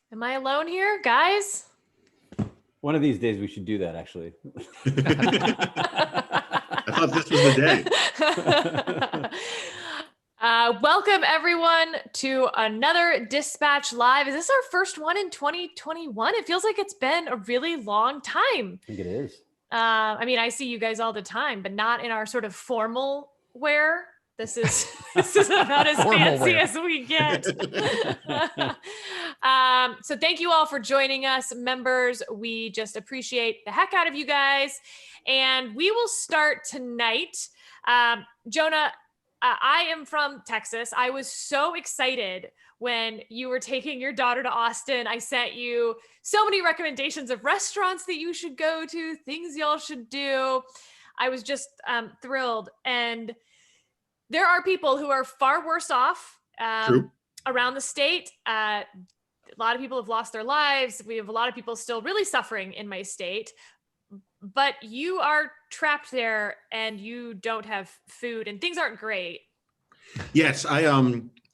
Am I alone here, guys? One of these days we should do that, actually. I thought this was the day. Welcome everyone to another Dispatch Live. Is this our first one in 2021? It feels like it's been a really long time. I think it is. I mean, I see you guys all the time, but not in our sort of formal wear. This is about as fancy as we get. So thank you all for joining us, members. We just appreciate the heck out of you guys. And we will start tonight. Jonah, I am from Texas. I was so excited when you were taking your daughter to Austin. I sent you so many recommendations of restaurants that you should go to, things y'all should do. I was just thrilled. And there are people who are far worse off around the state. A lot of people have lost their lives. We have a lot of people still really suffering in my state. But you are trapped there and you don't have food and things aren't great. Yes,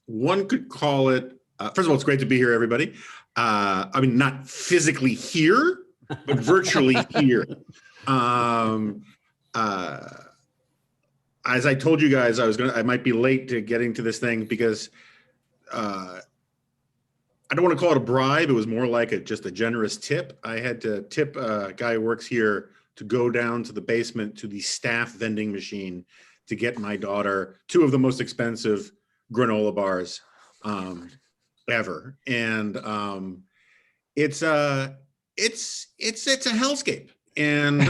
one could call it, first of all, it's great to be here, everybody. I mean, not physically here, but virtually here. As I told you guys, I might be late to getting to this thing because I don't want to call it a bribe. It was more like just a generous tip. I had to tip a guy who works here to go down to the basement to the staff vending machine to get my daughter two of the most expensive granola bars ever. And it's a hellscape. And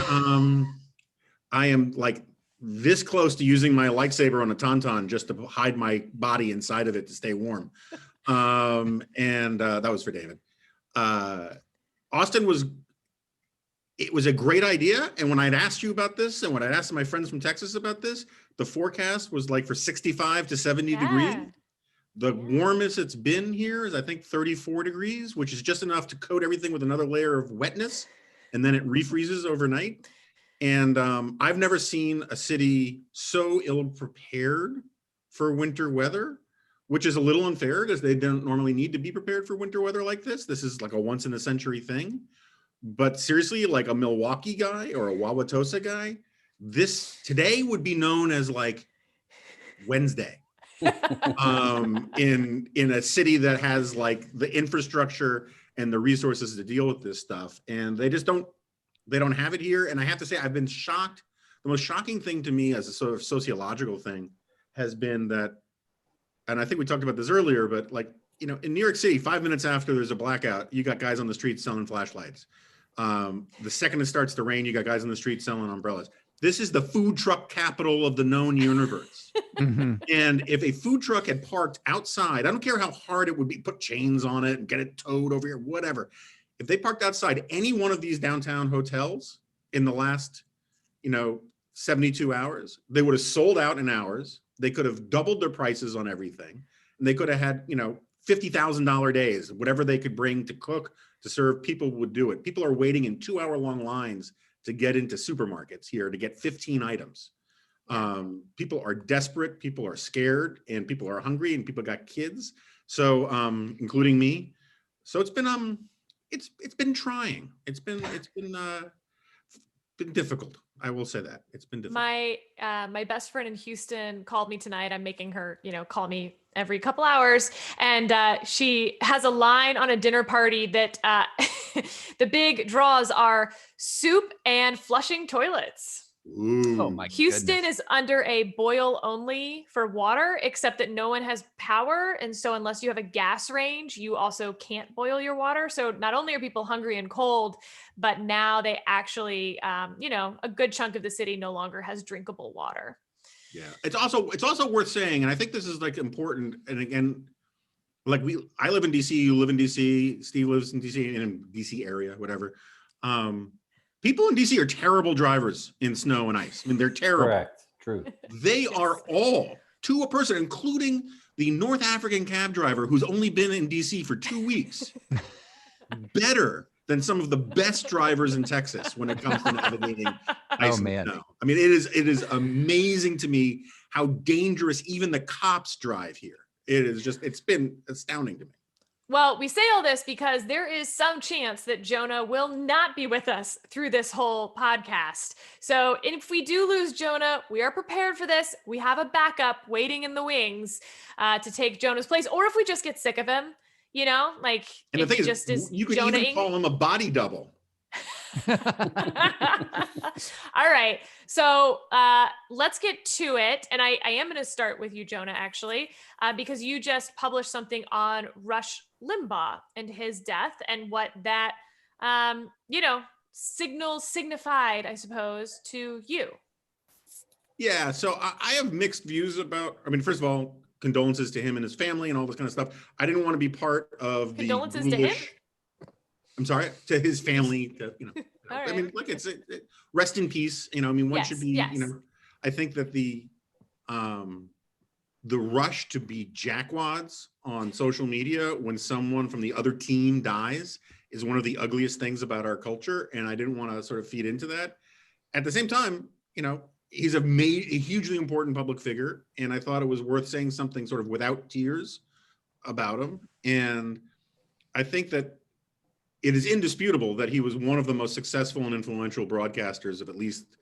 I am like this close to using my lightsaber on a tauntaun just to hide my body inside of it to stay warm. That was for David. Austin was a great idea. And when I'd asked you about this and when I'd asked my friends from Texas about this, the forecast was like for 65 to 70 degrees. The warmest it's been here is I think 34 degrees, which is just enough to coat everything with another layer of wetness. And then it refreezes overnight. And I've never seen a city so ill prepared for winter weather, which is a little unfair because they don't normally need to be prepared for winter weather like this. This is like a once in a century thing. But seriously, like a Milwaukee guy or a Wauwatosa guy, today would be known as like Wednesday in a city that has like the infrastructure and the resources to deal with this stuff. And they don't have it here. And I have to say, I've been shocked. The most shocking thing to me as a sort of sociological thing has been that, and I think we talked about this earlier, but like, you know, in New York City, 5 minutes after there's a blackout, you got guys on the street selling flashlights. The second it starts to rain, you got guys on the street selling umbrellas. This is the food truck capital of the known universe. And if a food truck had parked outside, I don't care how hard it would be, put chains on it and get it towed over here, whatever. If they parked outside any one of these downtown hotels in the last, 72 hours, they would have sold out in hours. They could have doubled their prices on everything. And they could have had, $50,000 days, whatever they could bring to cook, to serve, people would do it. People are waiting in 2-hour-long lines to get into supermarkets here to get 15 items. People are desperate, people are scared, and people are hungry, and people got kids. So, including me. So it's been trying. It's been difficult. I will say that it's been difficult. My best friend in Houston called me tonight. I'm making her, call me every couple hours. And she has a line on a dinner party that the big draws are soup and flushing toilets. Ooh. Oh my Houston goodness. is under a boil only for water, except that no one has power. And so unless you have a gas range, you also can't boil your water. So not only are people hungry and cold, but now they actually, a good chunk of the city no longer has drinkable water. Yeah, it's also worth saying, and I think this is like important. And again, like I live in DC, you live in DC, Steve lives in DC, in DC area, whatever. People in DC are terrible drivers in snow and ice. I mean, they're terrible. Correct. True. They are all, to a person, including the North African cab driver who's only been in DC for 2 weeks, better than some of the best drivers in Texas when it comes to navigating ice and snow. I mean, it is amazing to me how dangerous even the cops drive here. It's been astounding to me. Well, we say all this because there is some chance that Jonah will not be with us through this whole podcast. So if we do lose Jonah, we are prepared for this. We have a backup waiting in the wings to take Jonah's place. Or if we just get sick of him, like And the if thing he is, just is you could Jonah even call him a body double. All right. So let's get to it. And I am going to start with you, Jonah, actually, because you just published something on Rush Limbaugh and his death and what that, signified, I suppose, to you. Yeah. So I have mixed views about, first of all, condolences to him and his family and all this kind of stuff. I didn't want to be part of Condolences to him? I'm sorry, to his family. Right. Look, rest in peace. One Yes, should be. yes. I think that the rush to be jackwads on social media when someone from the other team dies is one of the ugliest things about our culture, and I didn't want to sort of feed into that. At the same time, he's a hugely important public figure, and I thought it was worth saying something sort of without tears about him. And I think that it is indisputable that he was one of the most successful and influential broadcasters of at least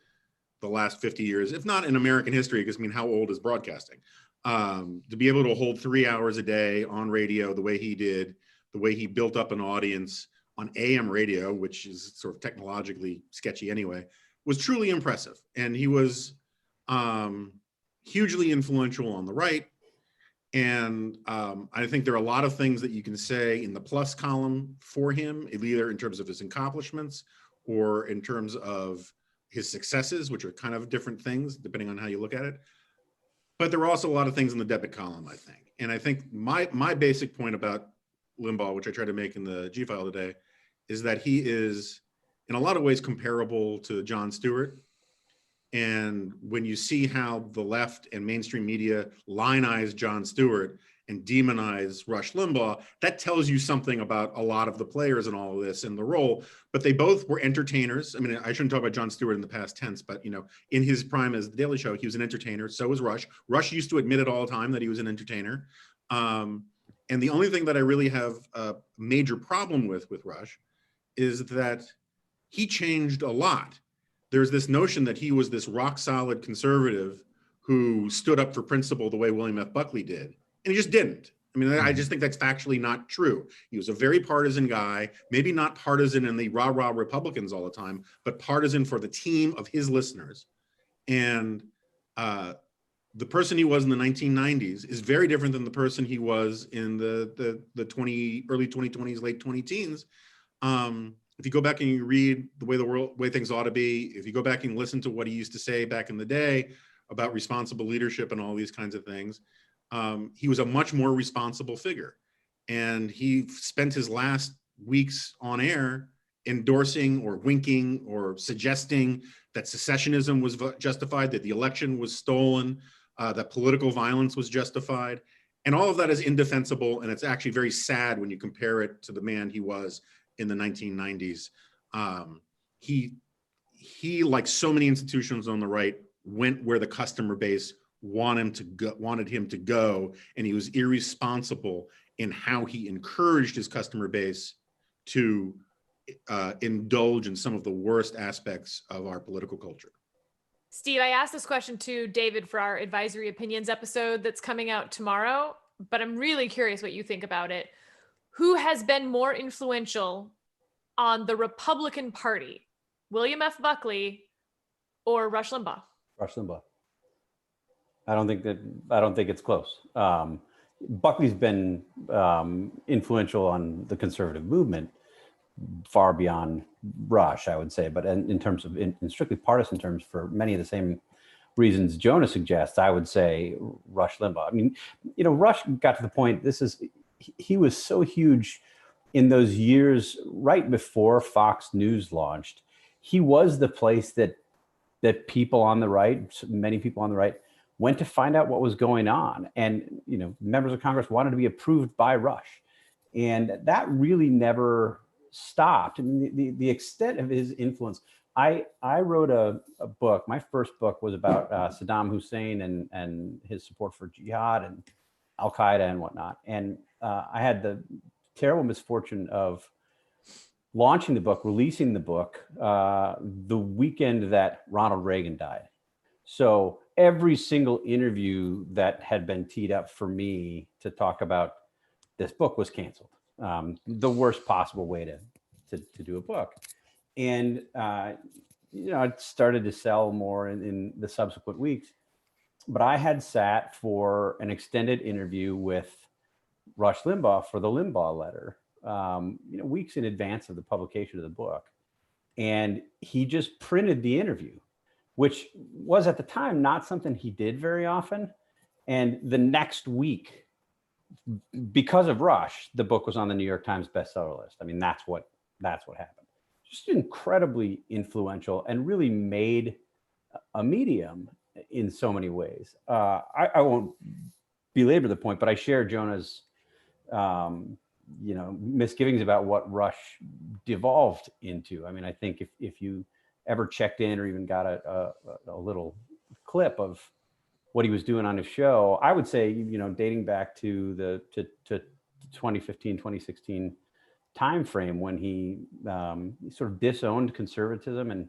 the last 50 years, if not in American history, because how old is broadcasting? To be able to hold 3 hours a day on radio the way he did, the way he built up an audience on AM radio, which is sort of technologically sketchy anyway, was truly impressive. And he was hugely influential on the right. And I think there are a lot of things that you can say in the plus column for him, either in terms of his accomplishments or in terms of his successes, which are kind of different things depending on how you look at it. But there are also a lot of things in the debit column, I think. And I think my basic point about Limbaugh, which I tried to make in the G file today, is that he is in a lot of ways comparable to Jon Stewart. And when you see how the left and mainstream media lionize Jon Stewart and demonize Rush Limbaugh, that tells you something about a lot of the players in all of this and the role. But they both were entertainers. I shouldn't talk about Jon Stewart in the past tense, but in his prime as The Daily Show, he was an entertainer. So was Rush. Rush used to admit it all the time that he was an entertainer. And the only thing that I really have a major problem with Rush is that he changed a lot. There's this notion that he was this rock solid conservative who stood up for principle the way William F. Buckley did. And he just didn't. I just think that's factually not true. He was a very partisan guy, maybe not partisan in the rah-rah Republicans all the time, but partisan for the team of his listeners. And the person he was in the 1990s is very different than the person he was in the early 2020s, late 2010s. If you go back and you read the way things ought to be, if you go back and listen to what he used to say back in the day about responsible leadership and all these kinds of things, he was a much more responsible figure. And he spent his last weeks on air endorsing or winking or suggesting that secessionism was justified, that the election was stolen, that political violence was justified. And all of that is indefensible. And it's actually very sad when you compare it to the man he was in the 1990s. He, like so many institutions on the right, went where the customer base wanted him to go, and he was irresponsible in how he encouraged his customer base to indulge in some of the worst aspects of our political culture. Steve, I asked this question to David for our Advisory Opinions episode that's coming out tomorrow, but I'm really curious what you think about it. Who has been more influential on the Republican Party, William F. Buckley or Rush Limbaugh? Rush Limbaugh. I don't think it's close. Buckley's been influential on the conservative movement far beyond Rush, I would say. But in terms of in strictly partisan terms, for many of the same reasons Jonah suggests, I would say Rush Limbaugh. Rush got to the point. He was so huge in those years right before Fox News launched. He was the place that people on the right, many people on the right, went to find out what was going on. And, members of Congress wanted to be approved by Rush. And that really never stopped. The extent of his influence. I wrote a book. My first book was about Saddam Hussein and his support for jihad and Al-Qaeda and whatnot. And I had the terrible misfortune of launching the book, releasing the book, the weekend that Ronald Reagan died. So every single interview that had been teed up for me to talk about this book was canceled. The worst possible way to do a book. And, it started to sell more in the subsequent weeks. But I had sat for an extended interview with Rush Limbaugh for the Limbaugh Letter, weeks in advance of the publication of the book. And he just printed the interview, which was at the time not something he did very often. And the next week, because of Rush, the book was on the New York Times bestseller list. I mean, that's what happened. Just incredibly influential and really made a medium in so many ways. I won't belabor the point, but I share Jonah's, misgivings about what Rush devolved into. I mean, I think if you ever checked in or even got a little clip of what he was doing on his show, I would say, dating back to the 2015, 2016 timeframe when he sort of disowned conservatism, and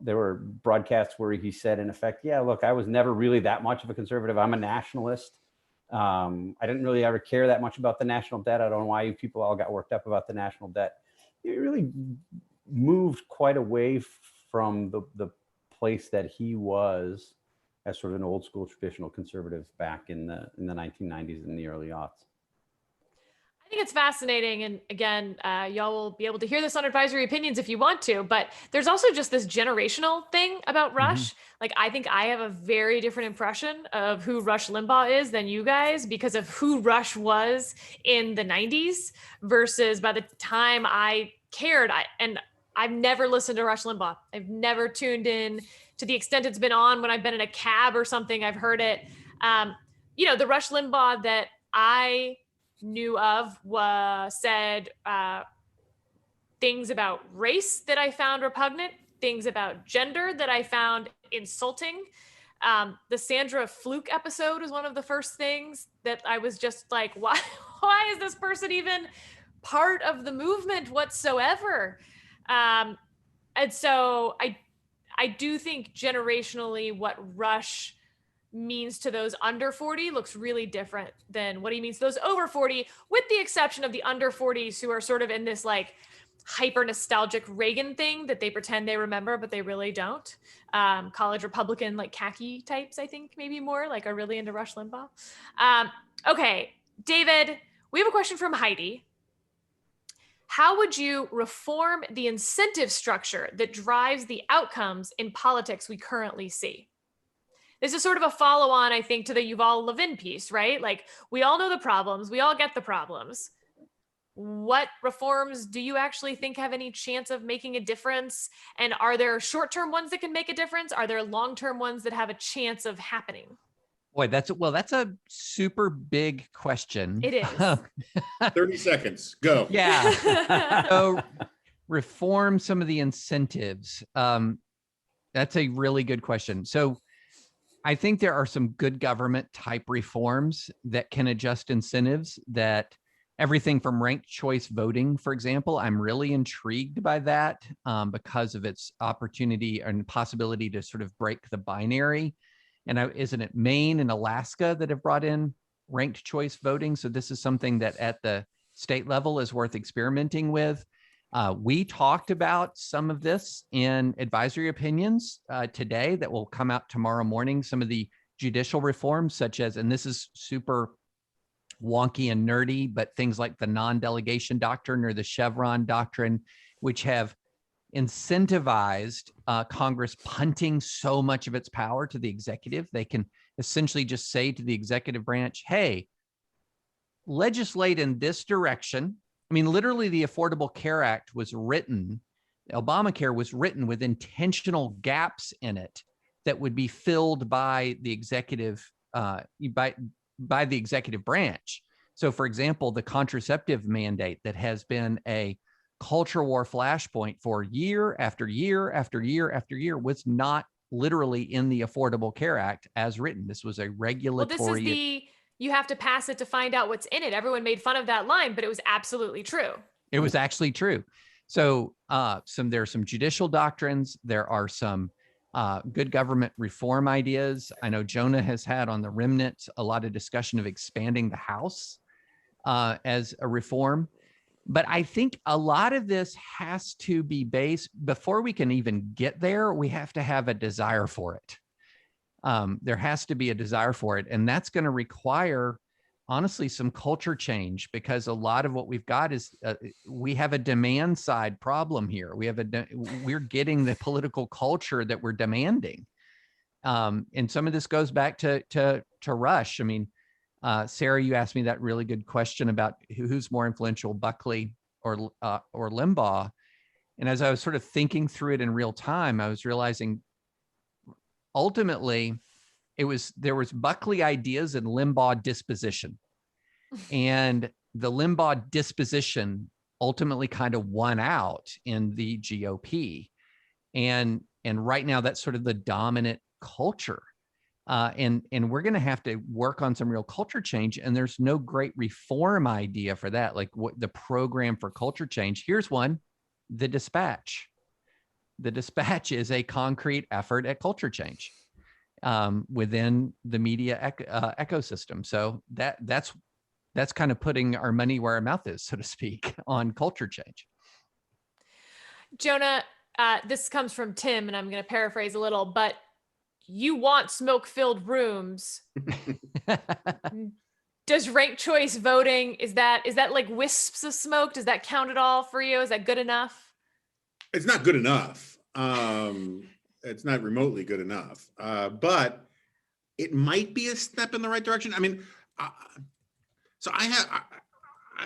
there were broadcasts where he said, in effect, yeah, look, I was never really that much of a conservative. I'm a nationalist. I didn't really ever care that much about the national debt. I don't know why you people all got worked up about the national debt. It really moved quite away from the place that he was as sort of an old school traditional conservative back in the 1990s and the early aughts. I think it's fascinating. And again, y'all will be able to hear this on Advisory Opinions if you want to, but there's also just this generational thing about Rush. Mm-hmm. Like, I think I have a very different impression of who Rush Limbaugh is than you guys because of who Rush was in the 90s versus by the time I cared. I've never listened to Rush Limbaugh. I've never tuned in to the extent it's been on when I've been in a cab or something. I've heard it. The Rush Limbaugh that I knew of said things about race that I found repugnant, things about gender that I found insulting. The Sandra Fluke episode was one of the first things that I was just like, why is this person even part of the movement whatsoever? And so I do think generationally what Rush means to those under 40 looks really different than what he means to those over 40, with the exception of the under 40s who are sort of in this like hyper nostalgic Reagan thing that they pretend they remember, but they really don't. College Republican, like khaki types, I think maybe more like are really into Rush Limbaugh. Okay, David, we have a question from Heidi. How would you reform the incentive structure that drives the outcomes in politics we currently see? This is sort of a follow-on, I think, to the Yuval Levin piece, right? Like, we all know the problems. We all get the problems. What reforms do you actually think have any chance of making a difference? And are there short-term ones that can make a difference? Are there long-term ones that have a chance of happening? Boy, that's a super big question. It is. 30 seconds, go. Yeah. So reform some of the incentives. That's a really good question. So I think there are some good government type reforms that can adjust incentives, that everything from ranked choice voting, for example, I'm really intrigued by that because of its opportunity and possibility to sort of break the binary. And isn't it Maine and Alaska that have brought in ranked choice voting? So this is something that at the state level is worth experimenting with. We talked about some of this in Advisory Opinions today that will come out tomorrow morning, some of the judicial reforms such as, and this is super wonky and nerdy, but things like the non-delegation doctrine or the Chevron doctrine, which have incentivized Congress punting so much of its power to the executive. They can essentially just say to the executive branch, hey, legislate in this direction. I mean, literally the Affordable Care Act was written, Obamacare was written with intentional gaps in it that would be filled by the executive, by the executive branch. So for example, the contraceptive mandate that has been a culture war flashpoint for year after year after year after year was not literally in the Affordable Care Act as written. This was a regulatory. Well, this is you have to pass it to find out what's in it. Everyone made fun of that line, but it was absolutely true. It was actually true. So there are some judicial doctrines. There are some good government reform ideas. I know Jonah has had on the remnant a lot of discussion of expanding the House as a reform. But I think a lot of this has to be based, before we can even get there, we have to have a desire for it. There has to be a desire for it. And that's going to require, honestly, some culture change, because a lot of what we've got is we have a demand side problem here. We're getting the political culture that we're demanding. And some of this goes back to Rush. I mean, Sarah, you asked me that really good question about who's more influential, Buckley or Limbaugh. And as I was sort of thinking through it in real time, I was realizing ultimately there was Buckley ideas and Limbaugh disposition. And the Limbaugh disposition ultimately kind of won out in the GOP. And right now that's sort of the dominant culture. And we're going to have to work on some real culture change. And there's no great reform idea for that. Like what the program for culture change. Here's one, The Dispatch. The Dispatch is a concrete effort at culture change within the media ecosystem. So that's kind of putting our money where our mouth is, so to speak, on culture change. Jonah, this comes from Tim, and I'm going to paraphrase a little, but you want smoke-filled rooms. Does ranked choice voting, is that like wisps of smoke? Does that count at all for you? Is that good enough? It's not good enough. It's not remotely good enough, but it might be a step in the right direction. I mean, so I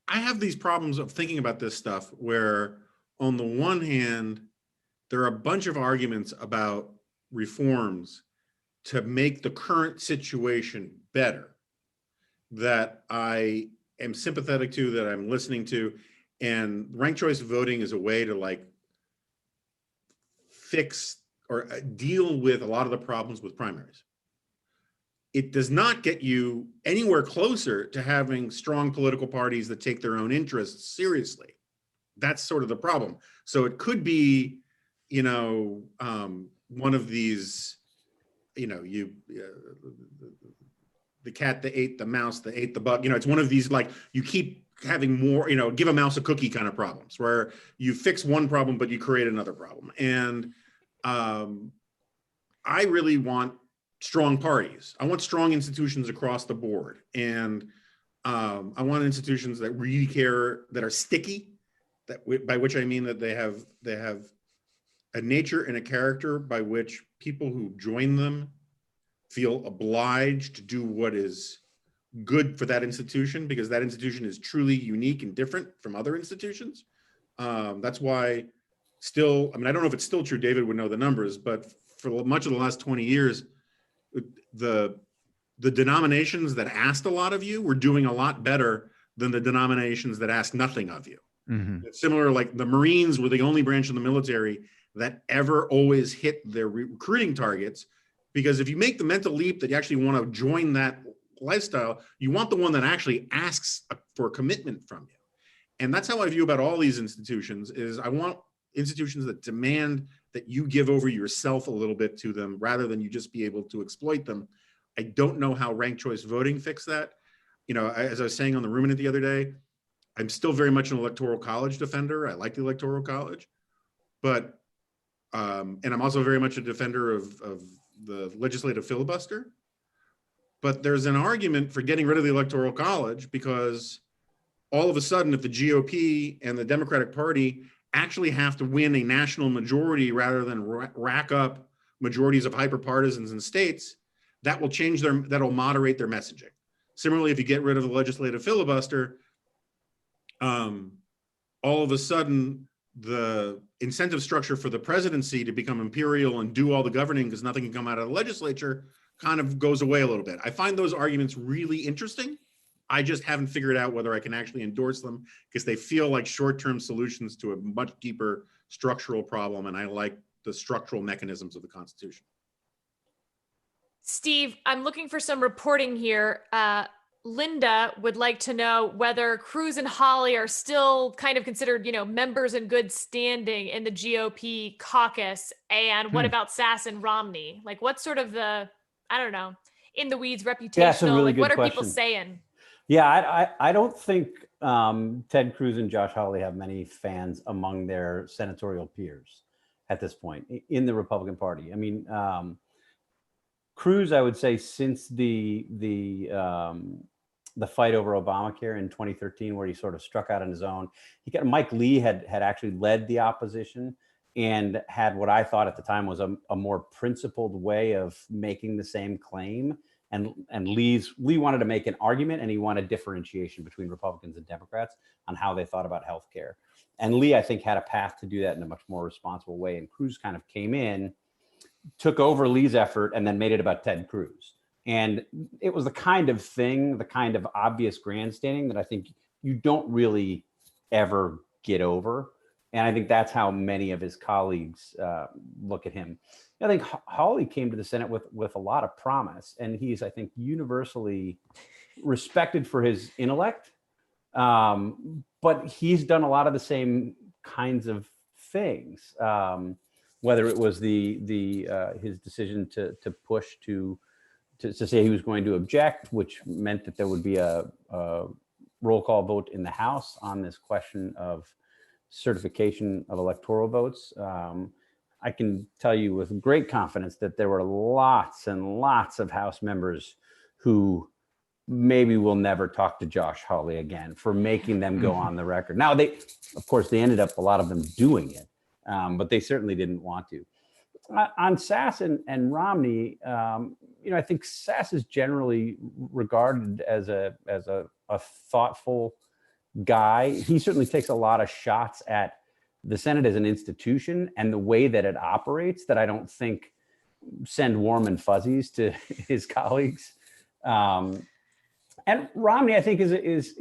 have these problems of thinking about this stuff where on the one hand, there are a bunch of arguments about reforms to make the current situation better that I am sympathetic to, that I'm listening to. And ranked choice voting is a way to like fix or deal with a lot of the problems with primaries. It does not get you anywhere closer to having strong political parties that take their own interests seriously. That's sort of the problem. So it could be, one of these, the cat that ate the mouse that ate the bug. It's one of these, like, you keep having more, give a mouse a cookie kind of problems where you fix one problem, but you create another problem. And I really want strong parties. I want strong institutions across the board. And I want institutions that really care, that are sticky, by which I mean that they have a nature and a character by which people who join them feel obliged to do what is good for that institution, because that institution is truly unique and different from other institutions. That's why still, I don't know if it's still true, David would know the numbers, but for much of the last 20 years, the denominations that asked a lot of you were doing a lot better than the denominations that asked nothing of you. Mm-hmm. It's similar, like the Marines were the only branch of the military that ever always hit their recruiting targets, because if you make the mental leap that you actually want to join that lifestyle, you want the one that actually asks for a commitment from you. And that's how I view about all these institutions, is I want institutions that demand that you give over yourself a little bit to them rather than you just be able to exploit them. I don't know how ranked choice voting fixed that. As I was saying on the Ruminant the other day, I'm still very much an electoral college defender. I like the electoral college, but and I'm also very much a defender of the legislative filibuster. But there's an argument for getting rid of the electoral college, because all of a sudden, if the GOP and the Democratic Party actually have to win a national majority rather than rack up majorities of hyperpartisans in states, that will change that'll moderate their messaging. Similarly, if you get rid of the legislative filibuster, all of a sudden, the incentive structure for the presidency to become imperial and do all the governing because nothing can come out of the legislature kind of goes away a little bit. I find those arguments really interesting. I just haven't figured out whether I can actually endorse them, because they feel like short-term solutions to a much deeper structural problem, and I like the structural mechanisms of the Constitution. Steve, I'm looking for some reporting here. Linda would like to know whether Cruz and Hawley are still kind of considered, members in good standing in the GOP caucus. And what about Sass and Romney? Like, what's sort of the, I don't know, in the weeds reputational? Yeah, that's a really like, what good are people question. saying? Yeah, I don't think Ted Cruz and Josh Hawley have many fans among their senatorial peers at this point in the Republican Party. I mean, Cruz, I would say, since the fight over Obamacare in 2013, where he sort of struck out on his own, Mike Lee had actually led the opposition and had what I thought at the time was a more principled way of making the same claim. And Lee wanted to make an argument, and he wanted differentiation between Republicans and Democrats on how they thought about healthcare. And Lee, I think, had a path to do that in a much more responsible way. And Cruz kind of came in, took over Lee's effort, and then made it about Ted Cruz. And it was the kind of thing, the kind of obvious grandstanding that I think you don't really ever get over. And I think that's how many of his colleagues look at him. I think Hawley came to the Senate with a lot of promise, and he's, I think, universally respected for his intellect. But he's done a lot of the same kinds of things. Whether it was his decision to push to say he was going to object, which meant that there would be a roll call vote in the House on this question of certification of electoral votes. I can tell you with great confidence that there were lots and lots of House members who maybe will never talk to Josh Hawley again for making them go on the record. Now, of course, they ended up, a lot of them, doing it, but they certainly didn't want to. On Sass and Romney, I think Sass is generally regarded as a thoughtful guy. He certainly takes a lot of shots at the Senate as an institution and the way that it operates that I don't think send warm and fuzzies to his colleagues. And Romney, I think, he's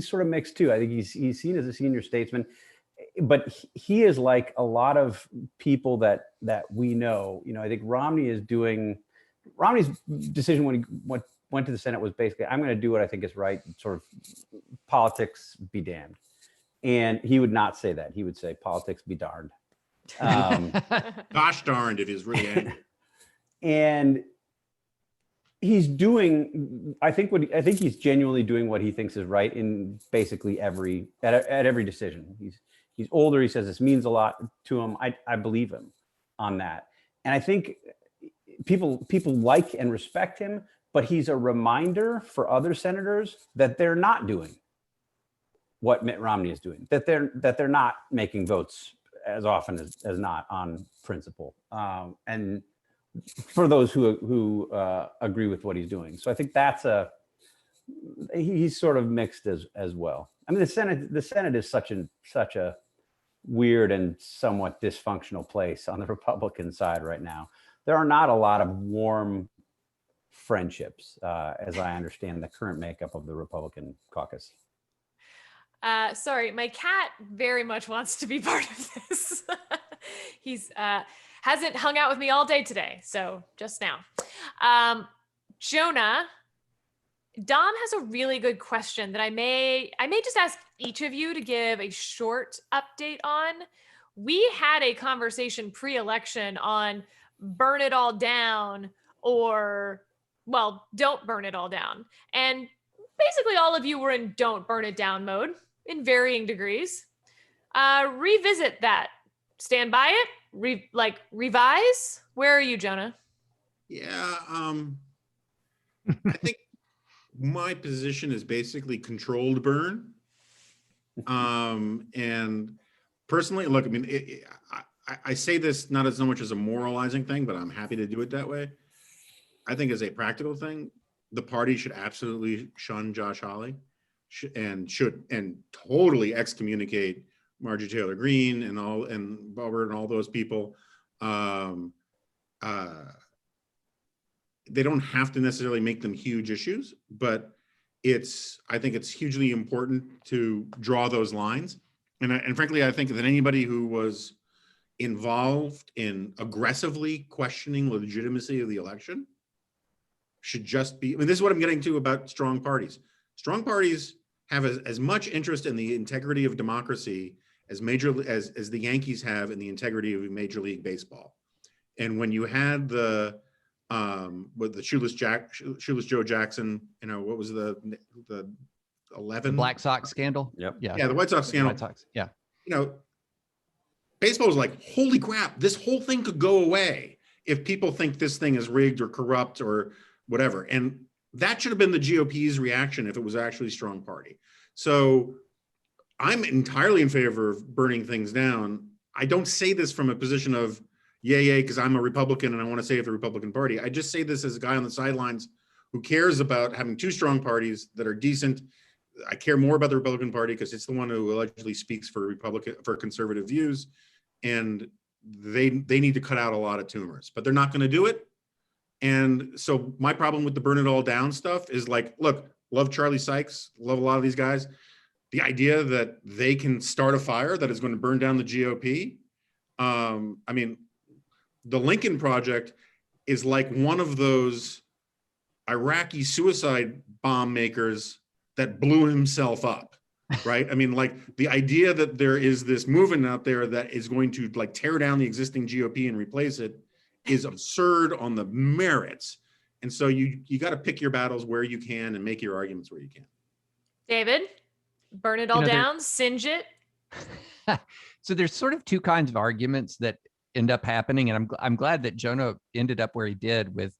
sort of mixed too. I think he's seen as a senior statesman, but he is like a lot of people that we know. I think Romney's decision when he went to the Senate was basically, I'm going to do what I think is right. Sort of politics be damned. And he would not say that. He would say politics be darned. Gosh darned, it is really angry. And he's doing, I think he's genuinely doing what he thinks is right in basically every decision. He's older. He says this means a lot to him. I believe him on that. And I think people like and respect him, but he's a reminder for other senators that they're not doing what Mitt Romney is doing, that they're not making votes as often as not on principle. And for those who agree with what he's doing. So I think he's sort of mixed as well. I mean, the Senate is such a weird and somewhat dysfunctional place on the Republican side right now. There are not a lot of warm friendships, as I understand the current makeup of the Republican caucus. Sorry, my cat very much wants to be part of this. He's hasn't hung out with me all day today, so just now. Jonah, Don has a really good question that I may just ask each of you to give a short update on. We had a conversation pre-election on burn it all down or, well, don't burn it all down. And basically all of you were in don't burn it down mode in varying degrees. Revisit that. Stand by it. Revise. Where are you, Jonah? Yeah, I think my position is basically controlled burn. And personally, look, I mean, I say this not as so much as a moralizing thing, but I'm happy to do it that way. I think as a practical thing, the party should absolutely shun Josh Hawley and totally excommunicate Marjorie Taylor Greene and Boebert and all those people. They don't have to necessarily make them huge issues, but I think it's hugely important to draw those lines. And frankly, I think that anybody who was involved in aggressively questioning the legitimacy of the election should just be, I mean, this is what I'm getting to about strong parties. Strong parties have as much interest in the integrity of democracy as as the Yankees have in the integrity of Major League Baseball. And when you had with the Shoeless Joe Jackson, what was the 11? The Black Sox scandal. Yep. Yeah, the White Sox scandal. White Sox. Yeah. Baseball was like, holy crap, this whole thing could go away if people think this thing is rigged or corrupt or whatever. And that should have been the GOP's reaction if it was actually a strong party. So I'm entirely in favor of burning things down. I don't say this from a position of yay, because I'm a Republican and I want to save the Republican Party. I just say this as a guy on the sidelines who cares about having two strong parties that are decent. I care more about the Republican Party because it's the one who allegedly speaks for conservative views, and they need to cut out a lot of tumors, but they're not going to do it. And so my problem with the burn it all down stuff is like, look, love Charlie Sykes, love a lot of these guys. The idea that they can start a fire that is going to burn down the GOP. I mean, the Lincoln Project is like one of those Iraqi suicide bomb makers that blew himself up, right? I mean, like the idea that there is this movement out there that is going to like tear down the existing GOP and replace it is absurd on the merits. And so you got to pick your battles where you can and make your arguments where you can. David, burn it all down, singe it. So there's sort of two kinds of arguments that end up happening. And I'm glad that Jonah ended up where he did with,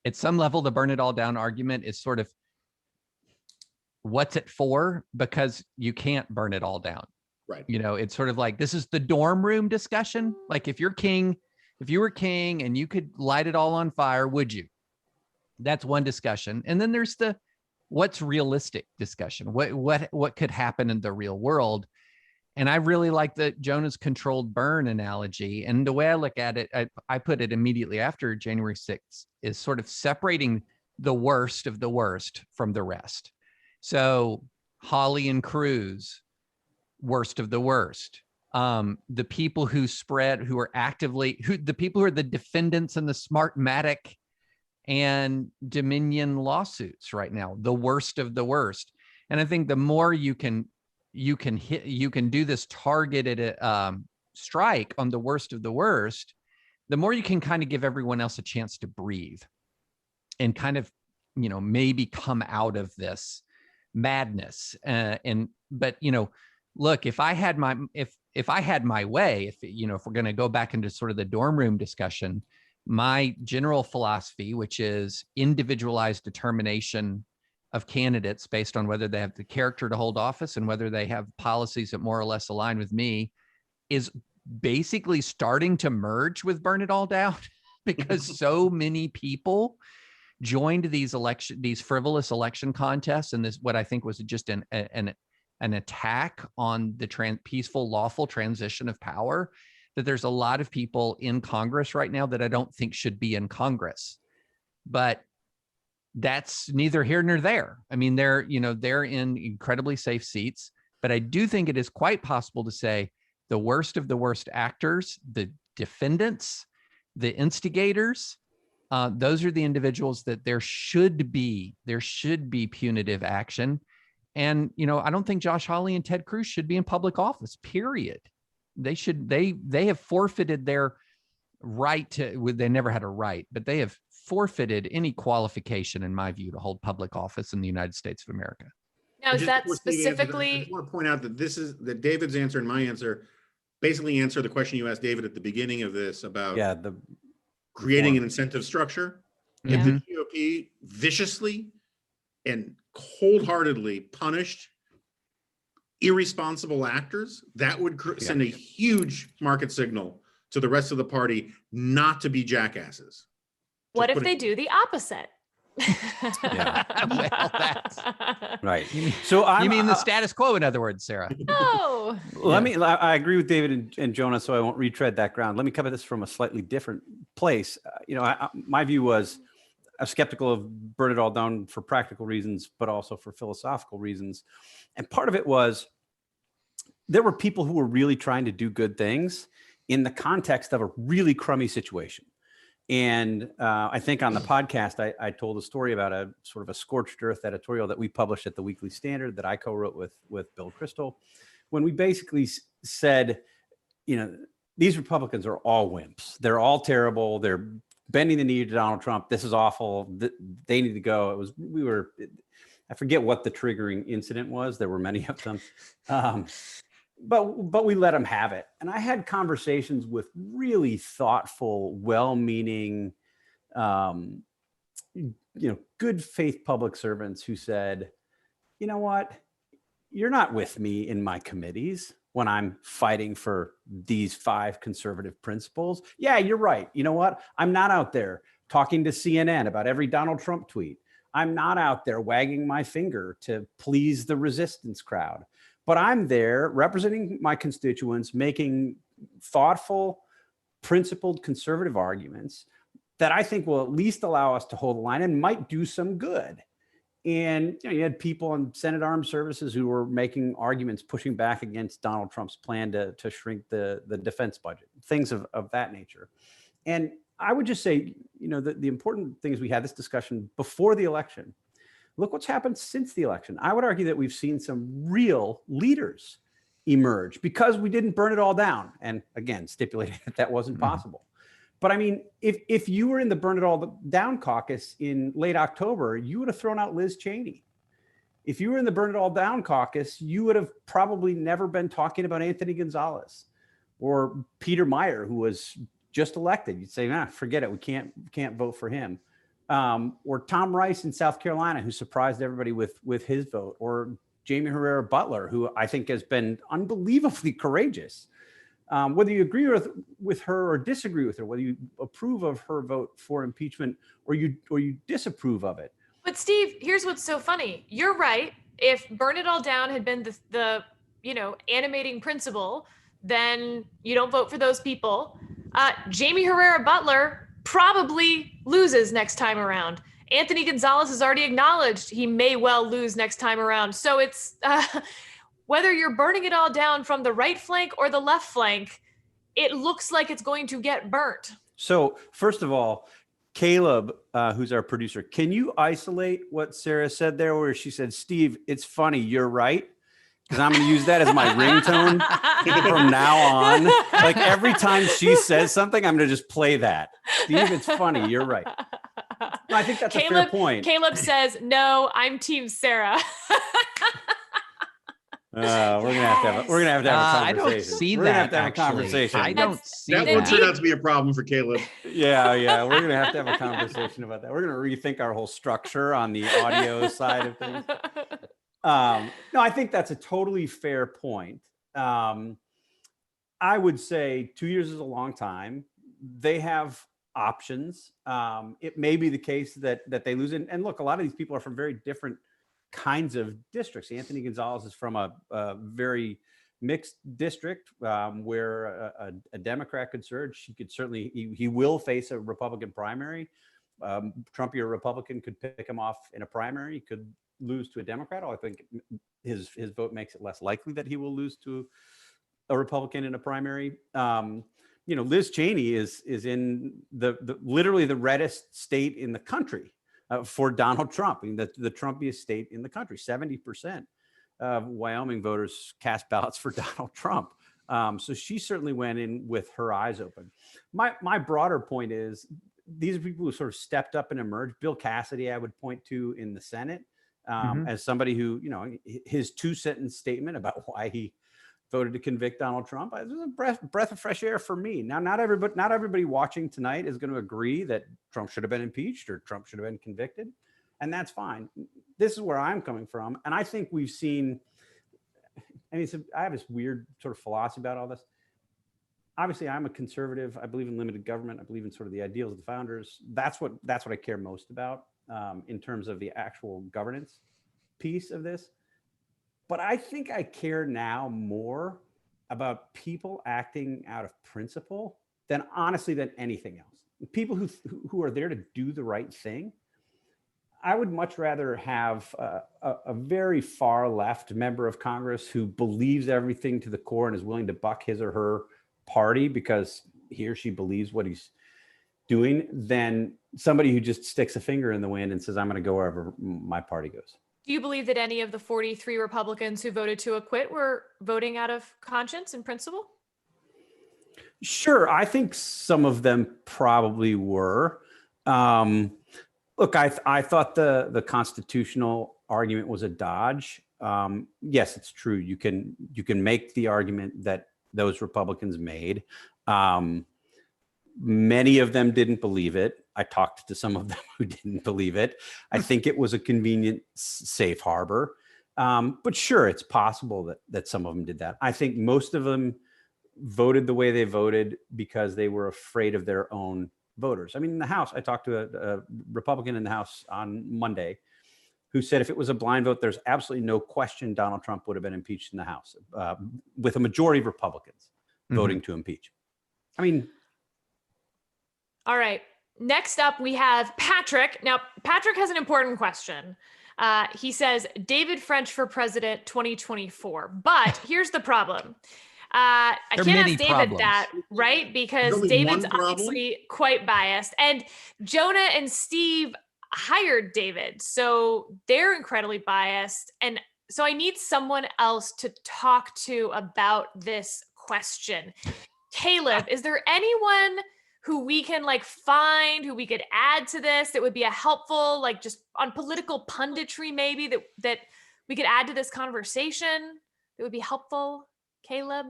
at some level, the burn it all down argument is sort of what's it for? Because you can't burn it all down. Right. It's sort of like, this is the dorm room discussion. Like if you were king and you could light it all on fire, would you? That's one discussion. And then there's the what's realistic discussion. What could happen in the real world? And I really like the Jonah's controlled burn analogy. And the way I look at it, I put it immediately after January 6th, is sort of separating the worst of the worst from the rest. So Hawley and Cruz, worst of the worst. The people who the people who are the defendants in the Smartmatic and Dominion lawsuits right now, the worst of the worst. And I think the more you can do this targeted strike on the worst of the worst, the more you can kind of give everyone else a chance to breathe and kind of, maybe come out of this madness. But look, if I had my way, if we're going to go back into sort of the dorm room discussion, my general philosophy, which is individualized determination of candidates based on whether they have the character to hold office and whether they have policies that more or less align with me, is basically starting to merge with burn it all down because so many people joined these frivolous election contests, and this what I think was just an attack on the peaceful, lawful transition of power, that there's a lot of people in Congress right now that I don't think should be in Congress. But that's neither here nor there. I mean, they're in incredibly safe seats, but I do think it is quite possible to say the worst of the worst actors, the defendants, the instigators, those are the individuals that there should be punitive action. And, I don't think Josh Hawley and Ted Cruz should be in public office, period. They have forfeited their right to, they never had a right, but they have forfeited any qualification, in my view, to hold public office in the United States of America. Now, is that specifically? I just want to point out that David's answer and my answer basically answer the question you asked David at the beginning of this about the creating an incentive structure. Yeah. If the GOP viciously and cold-heartedly punished irresponsible actors, that would send a huge market signal to the rest of the party not to be jackasses. What if they do the opposite? Well, that's right. You mean the status quo, in other words, Sarah? No. I agree with David and Jonah, so I won't retread that ground. Let me cover this from a slightly different place. My view was I'm skeptical of burn it all down for practical reasons, but also for philosophical reasons. And part of it was there were people who were really trying to do good things, in the context of a really crummy situation. And I think on the podcast, I told a story about a sort of a scorched earth editorial that we published at the Weekly Standard that I co-wrote with Bill Kristol, when we basically said, you know, these Republicans are all wimps. They're all terrible. They're bending the knee to Donald Trump. This is awful. They need to go. I forget what the triggering incident was. There were many of them. But we let them have it. And I had conversations with really thoughtful, well-meaning, good faith public servants who said, you know what, you're not with me in my committees when I'm fighting for these 5 conservative principles. Yeah, you're right. You know what? I'm not out there talking to CNN about every Donald Trump tweet. I'm not out there wagging my finger to please the resistance crowd. But I'm there representing my constituents, making thoughtful, principled, conservative arguments that I think will at least allow us to hold the line and might do some good. And you had people on Senate Armed Services who were making arguments, pushing back against Donald Trump's plan to shrink the defense budget, things of that nature. And I would just say, the important thing is we had this discussion before the election. Look what's happened since the election. I would argue that we've seen some real leaders emerge because we didn't burn it all down. And again, stipulating that wasn't possible. But I mean, if you were in the Burn It All Down caucus in late October, you would have thrown out Liz Cheney. If you were in the Burn It All Down caucus, you would have probably never been talking about Anthony Gonzalez or Peter Meyer, who was just elected. You'd say, forget it. We can't vote for him. Or Tom Rice in South Carolina, who surprised everybody with his vote, or Jamie Herrera Butler, who I think has been unbelievably courageous. Whether you agree with her or disagree with her, whether you approve of her vote for impeachment or you disapprove of it. But Steve, here's what's so funny. You're right. If Burn It All Down had been the animating principle, then you don't vote for those people. Jamie Herrera Butler probably loses next time around. Anthony Gonzalez has already acknowledged he may well lose next time around. So it's whether you're burning it all down from the right flank or the left flank, it looks like it's going to get burnt. So first of all, Caleb, who's our producer, can you isolate what Sarah said there where she said, Steve, it's funny, you're right? Because I'm going to use that as my ringtone from now on. Like every time she says something, I'm going to just play that. Steve, it's funny. You're right. No, I think that's a fair point. Caleb says, no, I'm Team Sarah. We're gonna have to have a conversation. I don't see we're that. Gonna have to have a conversation. I don't see that. That one turned out to be a problem for Caleb. Yeah. We're gonna have to have a conversation about that. We're gonna rethink our whole structure on the audio side of things. No, I think that's a totally fair point. I would say 2 years is a long time. They have options. It may be the case that they lose. And look, a lot of these people are from very different kinds of districts. Anthony Gonzalez is from a very mixed district where a Democrat could surge. He could certainly, he will face a Republican primary. Trump, a Republican, could pick him off in a primary. He could lose to a Democrat. I think his vote makes it less likely that he will lose to a Republican in a primary. Liz Cheney is in the literally the reddest state in the country for Donald Trump. I mean, the Trumpiest state in the country. 70% of Wyoming voters cast ballots for Donald Trump. So she certainly went in with her eyes open. My broader point is these are people who sort of stepped up and emerged. Bill Cassidy, I would point to in the Senate as somebody who, his 2-sentence statement about why he voted to convict Donald Trump. It was a breath of fresh air for me. Now, not everybody watching tonight is going to agree that Trump should have been impeached or Trump should have been convicted, and that's fine. This is where I'm coming from, and I think we've seen. I have this weird sort of philosophy about all this. Obviously, I'm a conservative. I believe in limited government. I believe in sort of the ideals of the founders. That's what I care most about in terms of the actual governance piece of this. But I think I care now more about people acting out of principle than anything else. People who are there to do the right thing. I would much rather have a very far left member of Congress who believes everything to the core and is willing to buck his or her party because he or she believes what he's doing than somebody who just sticks a finger in the wind and says, I'm going to go wherever my party goes. Do you believe that any of the 43 Republicans who voted to acquit were voting out of conscience and principle? Sure. I think some of them probably were. Look, I thought the constitutional argument was a dodge. Yes, it's true. You can make the argument that those Republicans made. Many of them didn't believe it. I talked to some of them who didn't believe it. I think it was a convenient safe harbor. But sure, it's possible that some of them did that. I think most of them voted the way they voted because they were afraid of their own voters. I mean, in the House, I talked to a Republican in the House on Monday who said if it was a blind vote, there's absolutely no question Donald Trump would have been impeached in the House with a majority of Republicans voting to impeach. I mean. All right. Next up, we have Patrick. Now, Patrick has an important question. He says, David French for president 2024. But here's the problem. I can't ask David that, right? Because David's obviously quite biased. And Jonah and Steve hired David. So they're incredibly biased. And so I need someone else to talk to about this question. Caleb, is there anyone who we can find, who we could add to this that would be a helpful, just on political punditry, maybe that we could add to this conversation that would be helpful? Caleb?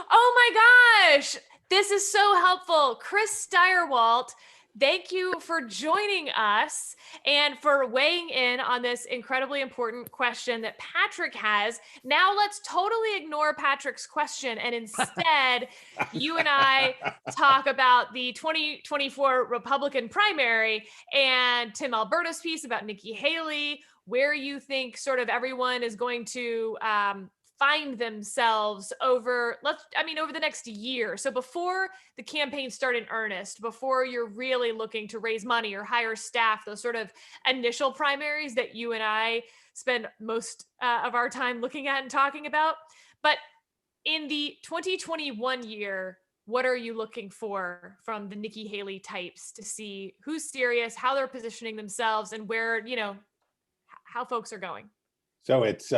Oh my gosh, this is so helpful. Chris Steyerwalt, thank you for joining us and for weighing in on this incredibly important question that Patrick has. Now let's totally ignore Patrick's question and instead you and I talk about the 2024 Republican primary and Tim Alberto's piece about Nikki Haley, where you think sort of everyone is going to find themselves over the next year. So before the campaign start in earnest, before you're really looking to raise money or hire staff, those sort of initial primaries that you and I spend most of our time looking at and talking about. But in the 2021 year, what are you looking for from the Nikki Haley types to see who's serious, how they're positioning themselves, and where, how folks are going? So it's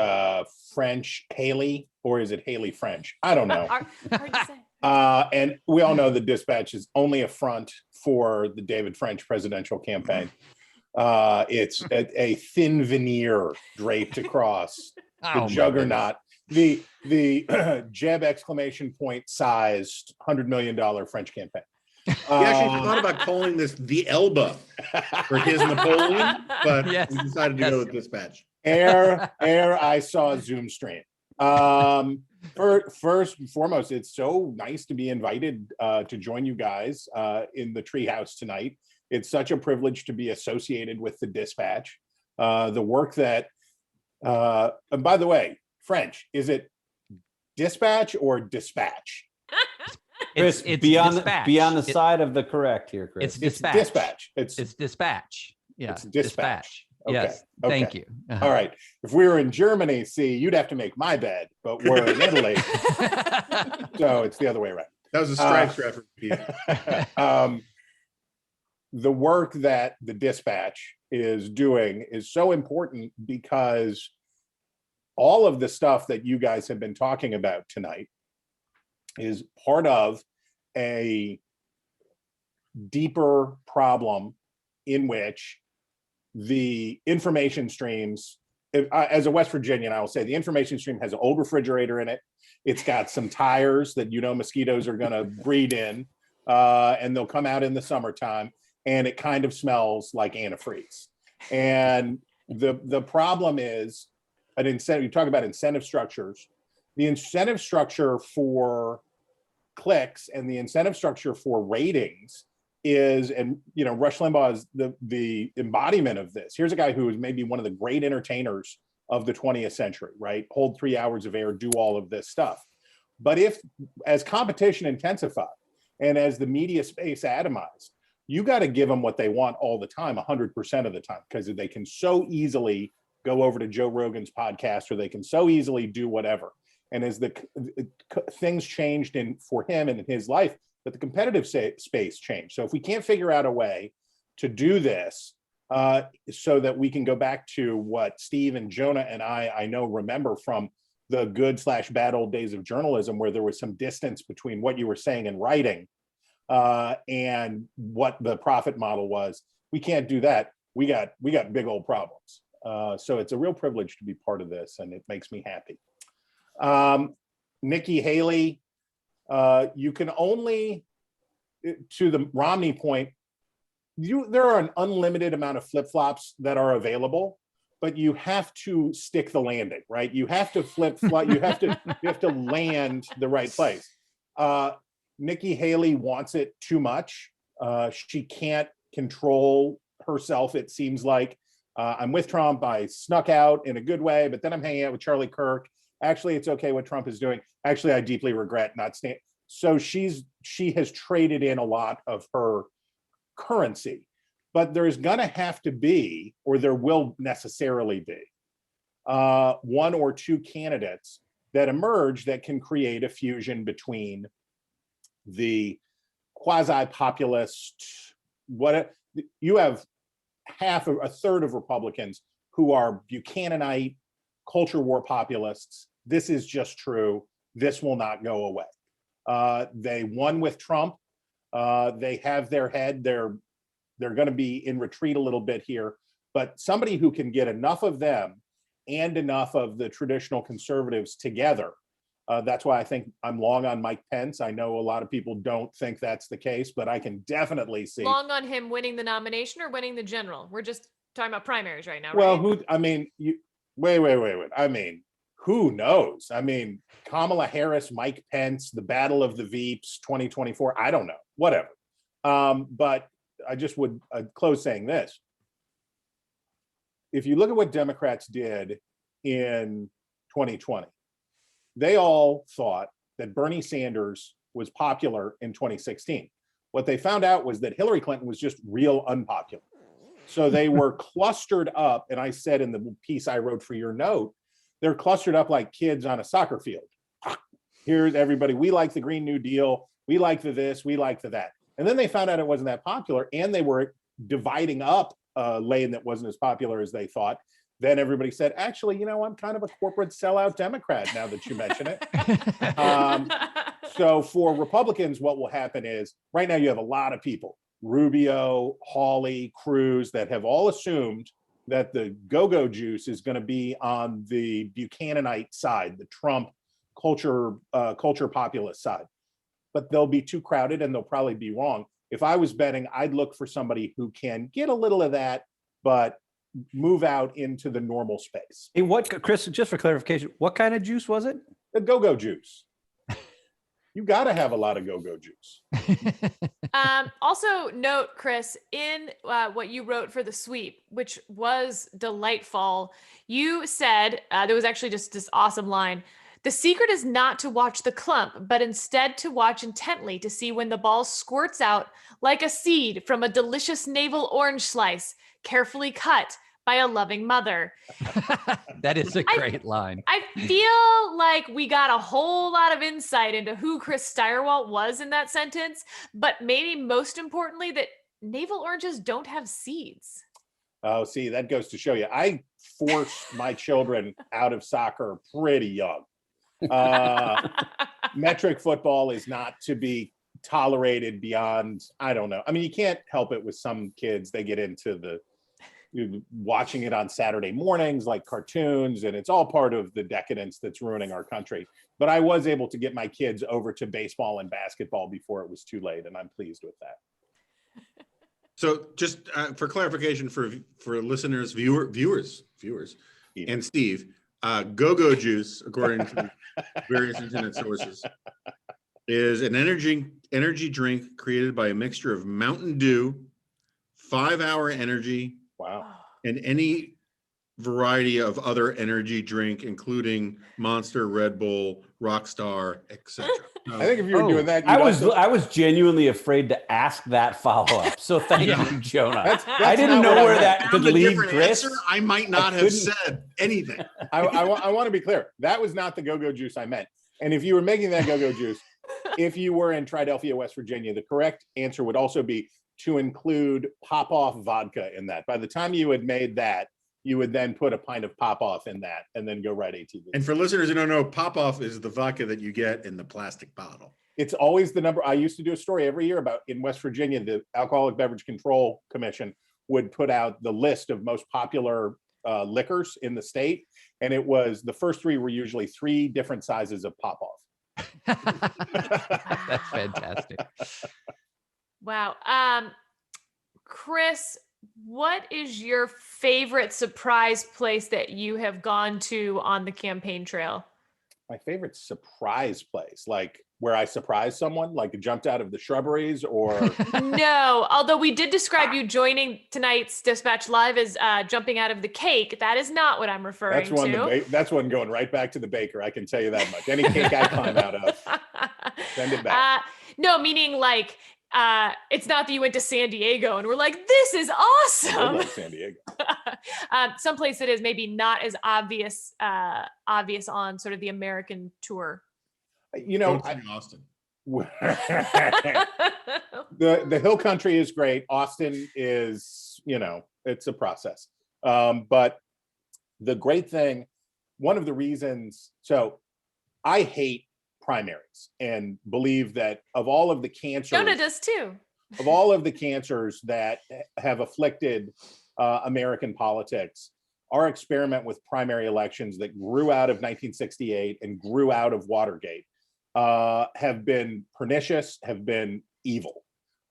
French Haley, or is it Haley French? I don't know. Hard to say. And we all know the Dispatch is only a front for the David French presidential campaign. It's a thin veneer draped across the juggernaut, the Jeb exclamation point sized $100 million French campaign. He actually thought about calling this the Elba for his Napoleon, but we decided to go with Dispatch. Ere I saw Zoom stream. First and foremost, it's so nice to be invited to join you guys in the treehouse tonight. It's such a privilege to be associated with the Dispatch. The work that, and by the way, French, is it Dispatch or Dispatch? Chris, it's be on Dispatch. The side of the correct here, Chris. It's Dispatch. Dispatch. It's Dispatch. Yeah, It's Dispatch. Okay. Yes, thank you. All right. If we were in Germany, you'd have to make my bed, but we're in Italy, so it's the other way around. That was a Stripes reference. The work that the Dispatch is doing is so important because all of the stuff that you guys have been talking about tonight is part of a deeper problem in which the information streams, as a West Virginian, I will say the information stream has an old refrigerator in it. It's got some tires that mosquitoes are going to breed in, and they'll come out in the summertime, and it kind of smells like antifreeze. And the problem is an incentive. You talk about incentive structures. The incentive structure for clicks and the incentive structure for ratings is, and Rush Limbaugh is the embodiment of this. Here's a guy who is maybe one of the great entertainers of the 20th century, right? Hold 3 hours of air, do all of this stuff. But as competition intensifies and as the media space atomized, you got to give them what they want all the time, 100% of the time, because they can so easily go over to Joe Rogan's podcast, or they can so easily do whatever. And as things changed for him and in his life, but the competitive space changed. So if we can't figure out a way to do this so that we can go back to what Steve and Jonah and I know remember from the good/bad old days of journalism, where there was some distance between what you were saying and writing and what the profit model was. We can't do that. We got big old problems. So it's a real privilege to be part of this, and it makes me happy. Nikki Haley, you can only, to the Romney point, there are an unlimited amount of flip-flops that are available, but you have to stick the landing, right? You have to flip-flop, you have to land the right place. Nikki Haley wants it too much. She can't control herself, it seems like. I'm with Trump, I snuck out in a good way, but then I'm hanging out with Charlie Kirk. Actually, it's okay what Trump is doing. Actually, I deeply regret not staying. So she has traded in a lot of her currency, but there's gonna have to be, or there will necessarily be, one or two candidates that emerge that can create a fusion between the quasi-populist, you have a third of Republicans who are Buchananite, culture war populists. This is just true. This will not go away. They won with Trump. They have their head. They're going to be in retreat a little bit here. But somebody who can get enough of them and enough of the traditional conservatives together. That's why I think I'm long on Mike Pence. I know a lot of people don't think that's the case, but I can definitely see. Long on him winning the nomination or winning the general? We're just talking about primaries right now, well, right? wait. I mean, who knows? I mean, Kamala Harris, Mike Pence, the battle of the Veeps, 2024. I don't know, whatever. But I just would close saying this. If you look at what Democrats did in 2020, they all thought that Bernie Sanders was popular in 2016. What they found out was that Hillary Clinton was just real unpopular. So they were clustered up, and I said in the piece I wrote for your note, they're clustered up like kids on a soccer field. Here's everybody, we like the Green New Deal, we like the this, we like the that. And then they found out it wasn't that popular, and they were dividing up a lane that wasn't as popular as they thought. Then everybody said, actually, I'm kind of a corporate sellout Democrat now that you mention it. So for Republicans, what will happen is right now you have a lot of people, Rubio, Hawley, Cruz, that have all assumed that the go-go juice is going to be on the Buchananite side, the Trump culture populist side. But they'll be too crowded and they'll probably be wrong. If I was betting, I'd look for somebody who can get a little of that, but move out into the normal space. Hey, Chris, just for clarification, what kind of juice was it? The go-go juice. You got to have a lot of go-go juice. Also note, Chris, in what you wrote for the sweep, which was delightful, you said, there was actually just this awesome line. The secret is not to watch the clump, but instead to watch intently to see when the ball squirts out like a seed from a delicious navel orange slice, carefully cut by a loving mother. That is a great line. I feel like we got a whole lot of insight into who Chris Stirewalt was in that sentence, but maybe most importantly, that navel oranges don't have seeds. Oh, see, that goes to show you. I forced my children out of soccer pretty young. Metric football is not to be tolerated beyond, I don't know. I mean, you can't help it with some kids. They get into watching it on Saturday mornings like cartoons, and it's all part of the decadence that's ruining our country. But I was able to get my kids over to baseball and basketball before it was too late, and I'm pleased with that. So just for clarification for listeners, viewers, and Steve, go-go juice, according to various internet sources, is an energy drink created by a mixture of Mountain Dew, 5-hour energy, Wow, and any variety of other energy drink, including Monster, Red Bull, Rockstar, etc. I think if you were doing that, I you'd was also- I was genuinely afraid to ask that follow up. So thank you, Jonah. That's I didn't not know what I where meant. that could Found a lead, different Chris. answer, I might not have couldn't- said anything. I want to be clear. That was not the go-go juice I meant. And if you were making that go-go juice, if you were in Triadelphia, West Virginia, the correct answer would also be to include Pop-Off vodka in that. By the time you had made that, you would then put a pint of Pop-Off in that and then go right ATV. And for listeners who don't know, Pop-Off is the vodka that you get in the plastic bottle. It's always the number. I used to do a story every year about in West Virginia, the Alcoholic Beverage Control Commission would put out the list of most popular liquors in the state. And it was the first three were usually 3 different sizes of Pop-Off. That's fantastic. Wow. Chris, what is your favorite surprise place that you have gone to on the campaign trail? My favorite surprise place, like where I surprised someone, like jumped out of the shrubberies or No, although we did describe you joining tonight's Dispatch Live as jumping out of the cake. That is not what I'm referring that's one, to. that's one going right back to the baker. I can tell you that much. Any cake I climb out of, send it back. No, meaning like it's not that you went to San Diego and we're like, this is I awesome. love San Diego. Someplace that is maybe not as obvious on sort of the American tour. You know, Go to Austin. the hill country is great. Austin is, you know, it's a process. But the great thing, one of the reasons, so I hate primaries and believe that of all of the cancers, Jonah does too. of all of the cancers that have afflicted American politics, our experiment with primary elections that grew out of 1968 and grew out of Watergate have been pernicious, have been evil.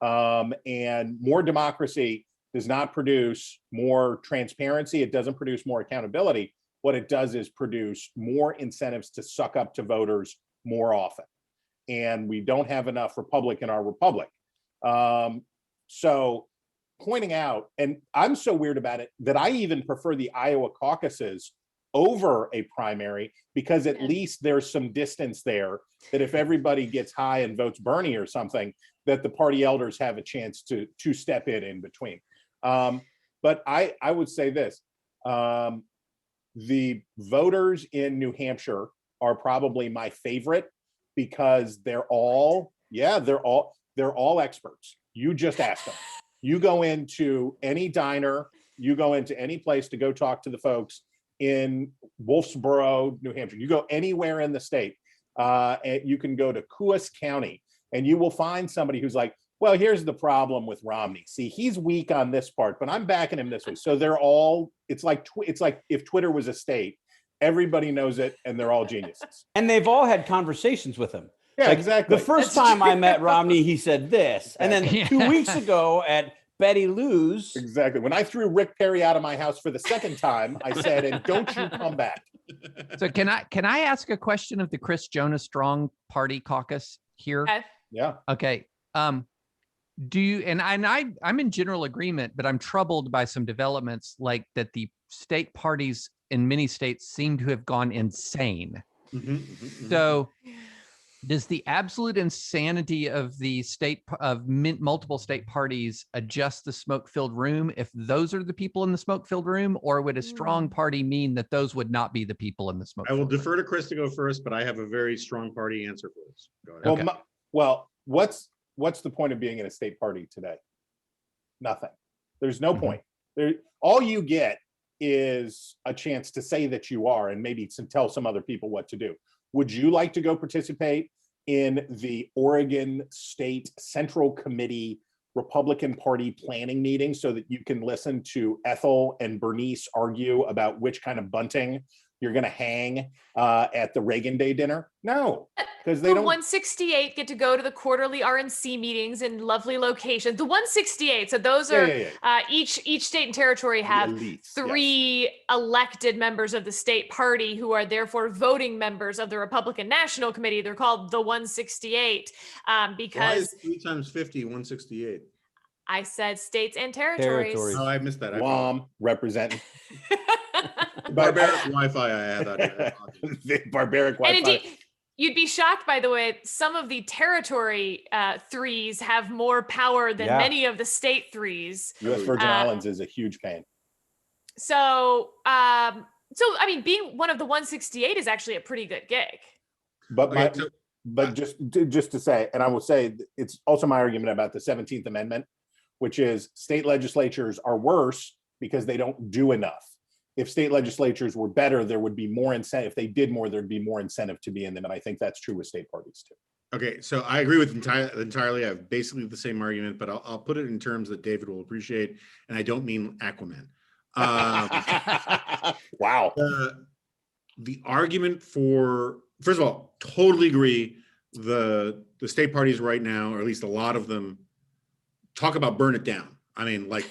And more democracy does not produce more transparency. It doesn't produce more accountability. What it does is produce more incentives to suck up to voters more often. And we don't have enough republic in our republic. So pointing out, and I'm so weird about it that I even prefer the Iowa caucuses over a primary, because at least there's some distance there that if everybody gets high and votes Bernie or something, that the party elders have a chance to step in between. But I would say this, the voters in New Hampshire are probably my favorite because they're all experts. You just ask them. You go into any diner, you go into any place to go talk to the folks in Wolfsboro, New Hampshire. You go anywhere in the state, and you can go to Coos County, and you will find somebody who's like, well, here's the problem with Romney. See, he's weak on this part, but I'm backing him this way. So they're all, it's like if Twitter was a state, everybody knows it, and they're all geniuses. And they've all had conversations with him. Yeah, Like, exactly. The first time I met Romney, he said this. And then Yeah. 2 weeks ago at Betty Lou's, Exactly. When I threw Rick Perry out of my house for the second time, I said, and don't you come back. So can I ask a question of the Chris Jonah Strong Party caucus here? Okay. Yeah. Okay. Do you, and I'm in general agreement, but I'm troubled by some developments like that the state parties in many states seem to have gone insane. So does the absolute insanity of the multiple state parties adjust the smoke-filled room if those are the people in the smoke-filled room, or would a strong party mean that those would not be the people in the smoke? I will defer to Chris to go first, but I have a very strong party answer for this. Go ahead. Well, Okay. well, what's the point of being in a state party today? Nothing. There's no point. All you get is a chance to say that you are, and maybe to tell some other people what to do. Would you like to go participate in the Oregon State Central Committee Republican Party planning meeting so that you can listen to Ethel and Bernice argue about which kind of bunting you're going to hang at the Reagan Day dinner? No, because they The don't. 168 get to go to the quarterly RNC meetings in lovely locations. The 168, so those are each state and territory have Elites, yes. 3 elected members of the state party who are therefore voting members of the Republican National Committee. They're called the 168 Why because is 3 times 50 168? I said states and territories. Territories. Oh, I missed that. I Guam representing. barbaric Wi-Fi I have out here. The barbaric And Wi-Fi. indeed, you'd be shocked, by the way, some of the territory threes have more power than Yeah. many of the state threes. U.S. Virgin Uh, Islands is a huge pain. So, I mean, being one of the 168 is actually a pretty good gig. But Okay, so- just to say, and I will say, it's also my argument about the 17th Amendment, which is state legislatures are worse because they don't do enough. If state legislatures were better, there would be more incentive. If they did more, there'd be more incentive to be in them. And I think that's true with state parties too. Okay, so I agree with entirely. I have basically the same argument, but I'll put it in terms that David will appreciate, and I don't mean Aquaman. Wow. The argument for, first of all, totally agree. The state parties right now, or at least a lot of them, talk about burn it down. I mean, like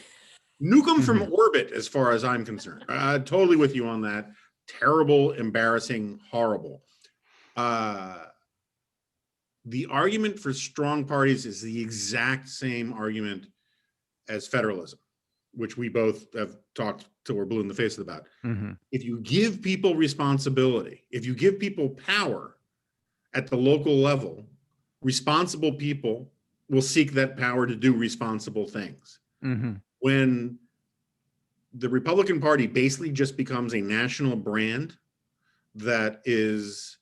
nuke them from orbit, as far as I'm concerned. Totally with you on that. Terrible, embarrassing, horrible. The argument for strong parties is the exact same argument as federalism, which we both have talked till we're blue in the face about. If you give people responsibility, if you give people power at the local level, responsible people will seek that power to do responsible things. When the Republican Party basically just becomes a national brand that is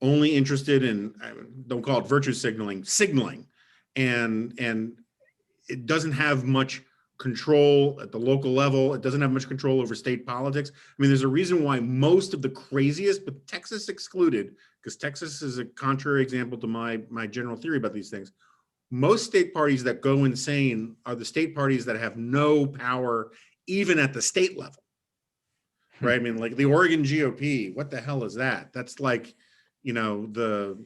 only interested in, don't call it virtue signaling, and it doesn't have much control at the local level. It doesn't have much control over state politics. I mean, there's a reason why most of the craziest, but Texas excluded, because Texas is a contrary example to my general theory about these things. Most state parties that go insane are the state parties that have no power even at the state level, right? I mean, like the Oregon GOP, what the hell is that? That's like, you know, the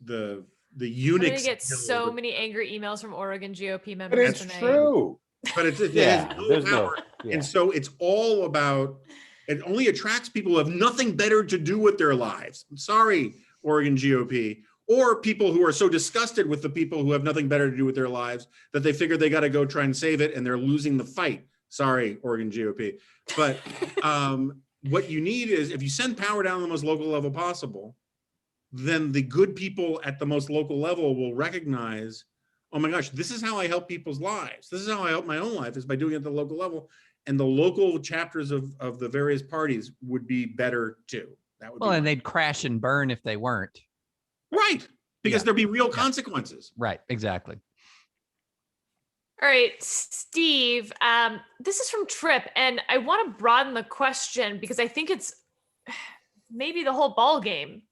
I'm Unix. gonna get so many angry emails from Oregon GOP But members it's tonight. true. But it Yeah, has no there's power. no. Yeah. And so it's all about, it only attracts people who have nothing better to do with their lives. I'm sorry, Oregon GOP, or people who are so disgusted with the people who have nothing better to do with their lives that they figure they got to go try and save it, and they're losing the fight. Sorry, Oregon GOP. But what you need is, if you send power down to the most local level possible, then the good people at the most local level will recognize, oh my gosh, this is how I help people's lives. This is how I help my own life, is by doing it at the local level. And the local chapters of the various parties would be better too. That would Well, be and they'd crash and burn if they weren't. right, because Yeah. there'd be real consequences. Right. Exactly. All right, Steve, this is from Trip, and I want to broaden the question because I think it's maybe the whole ball game.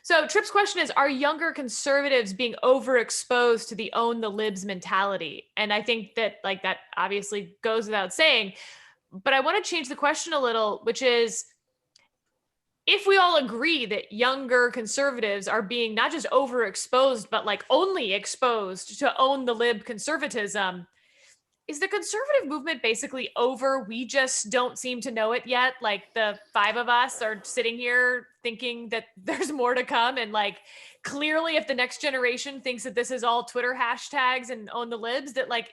So Trip's question is, are younger conservatives being overexposed to the own the libs mentality? And I think that like that obviously goes without saying, but I want to change the question a little, which is, if we all agree that younger conservatives are being not just overexposed, but like only exposed to own the lib conservatism, is the conservative movement basically over? We just don't seem to know it yet. Like the five of us are sitting here thinking that there's more to come. And like, clearly if the next generation thinks that this is all Twitter hashtags and own the libs, that like